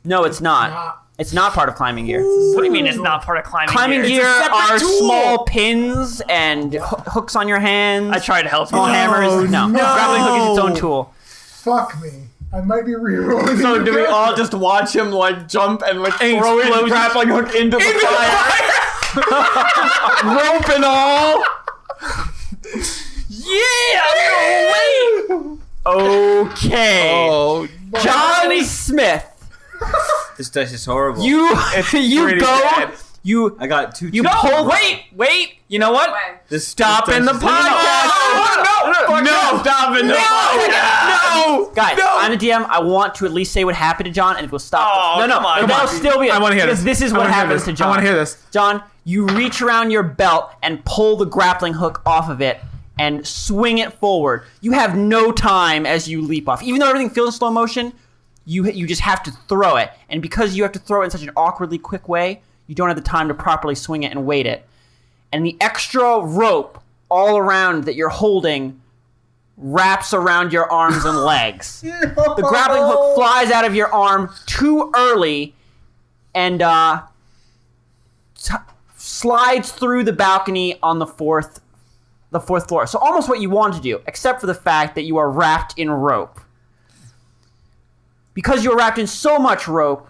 No, it's not. It's not part of climbing gear. What do you mean it's not part of climbing Climbing gear? gear separate are tool. small pins and hooks on your hands. I tried to help you. Small hammers. No. no. Grappling hook is its own tool. Fuck me. I might be rerolling. So do we all just watch him like jump and like throw his explodes. grappling hook into the fire? Rope and all? Okay. Oh, Johnny Smith. this dice is horrible. You pretty go. bad. You I got 2. you No, pull. wait. You know what? This Stop this in the dice is- podcast. No. Stop in the podcast. No! Guys, I'm the DM. I want to at least say what happened to John, and it will stop. Oh, no, come on, but come that'll on. still be it. I want to hear because this. This is I what wanna hear happens this. to John. I want to hear this. John, you reach around your belt and pull the grappling hook off of it and swing it forward. You have no time as you leap off. Even though everything feels in slow motion, you just have to throw it. And because you have to throw it in such an awkwardly quick way, you don't have the time to properly swing it and weight it. And the extra rope all around that you're holding wraps around your arms and legs. The grappling hook flies out of your arm too early and slides through the balcony on the fourth floor. So almost what you want to do, except for the fact that you are wrapped in rope. Because you are wrapped in so much rope,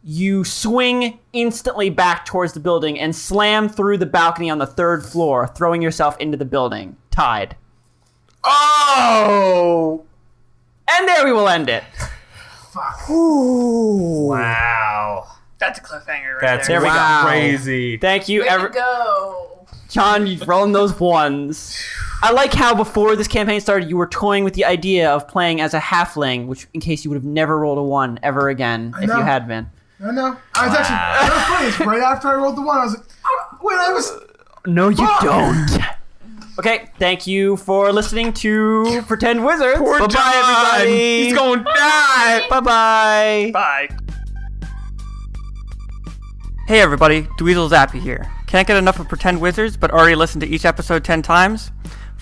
you swing instantly back towards the building and slam through the balcony on the 3rd floor, throwing yourself into the building, tied. Oh! And there we will end it. Wow. That's a cliffhanger right That's there. There we go. crazy. Thank you, Way to go. John, you've rolling those ones. I like how before this campaign started, you were toying with the idea of playing as a halfling, which in case you would have never rolled a 1 ever again if know. you had been. No. I was actually. That was funny. It's right after I rolled the 1. I was like, oh, wait, I was. No, you don't. Okay, thank you for listening to Pretend Wizards. Poor Bye-bye, John. everybody. He's going to die. Bye-bye. Bye. Hey everybody, Dweezil Zappy here. Can't get enough of Pretend Wizards, but already listened to each episode 10 times?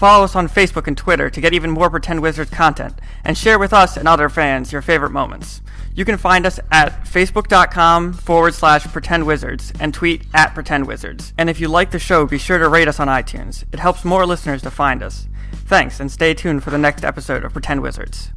Follow us on Facebook and Twitter to get even more Pretend Wizards content, and share with us and other fans your favorite moments. You can find us at facebook.com/pretendwizards and tweet @pretendwizards. And if you like the show, be sure to rate us on iTunes. It helps more listeners to find us. Thanks, and stay tuned for the next episode of Pretend Wizards.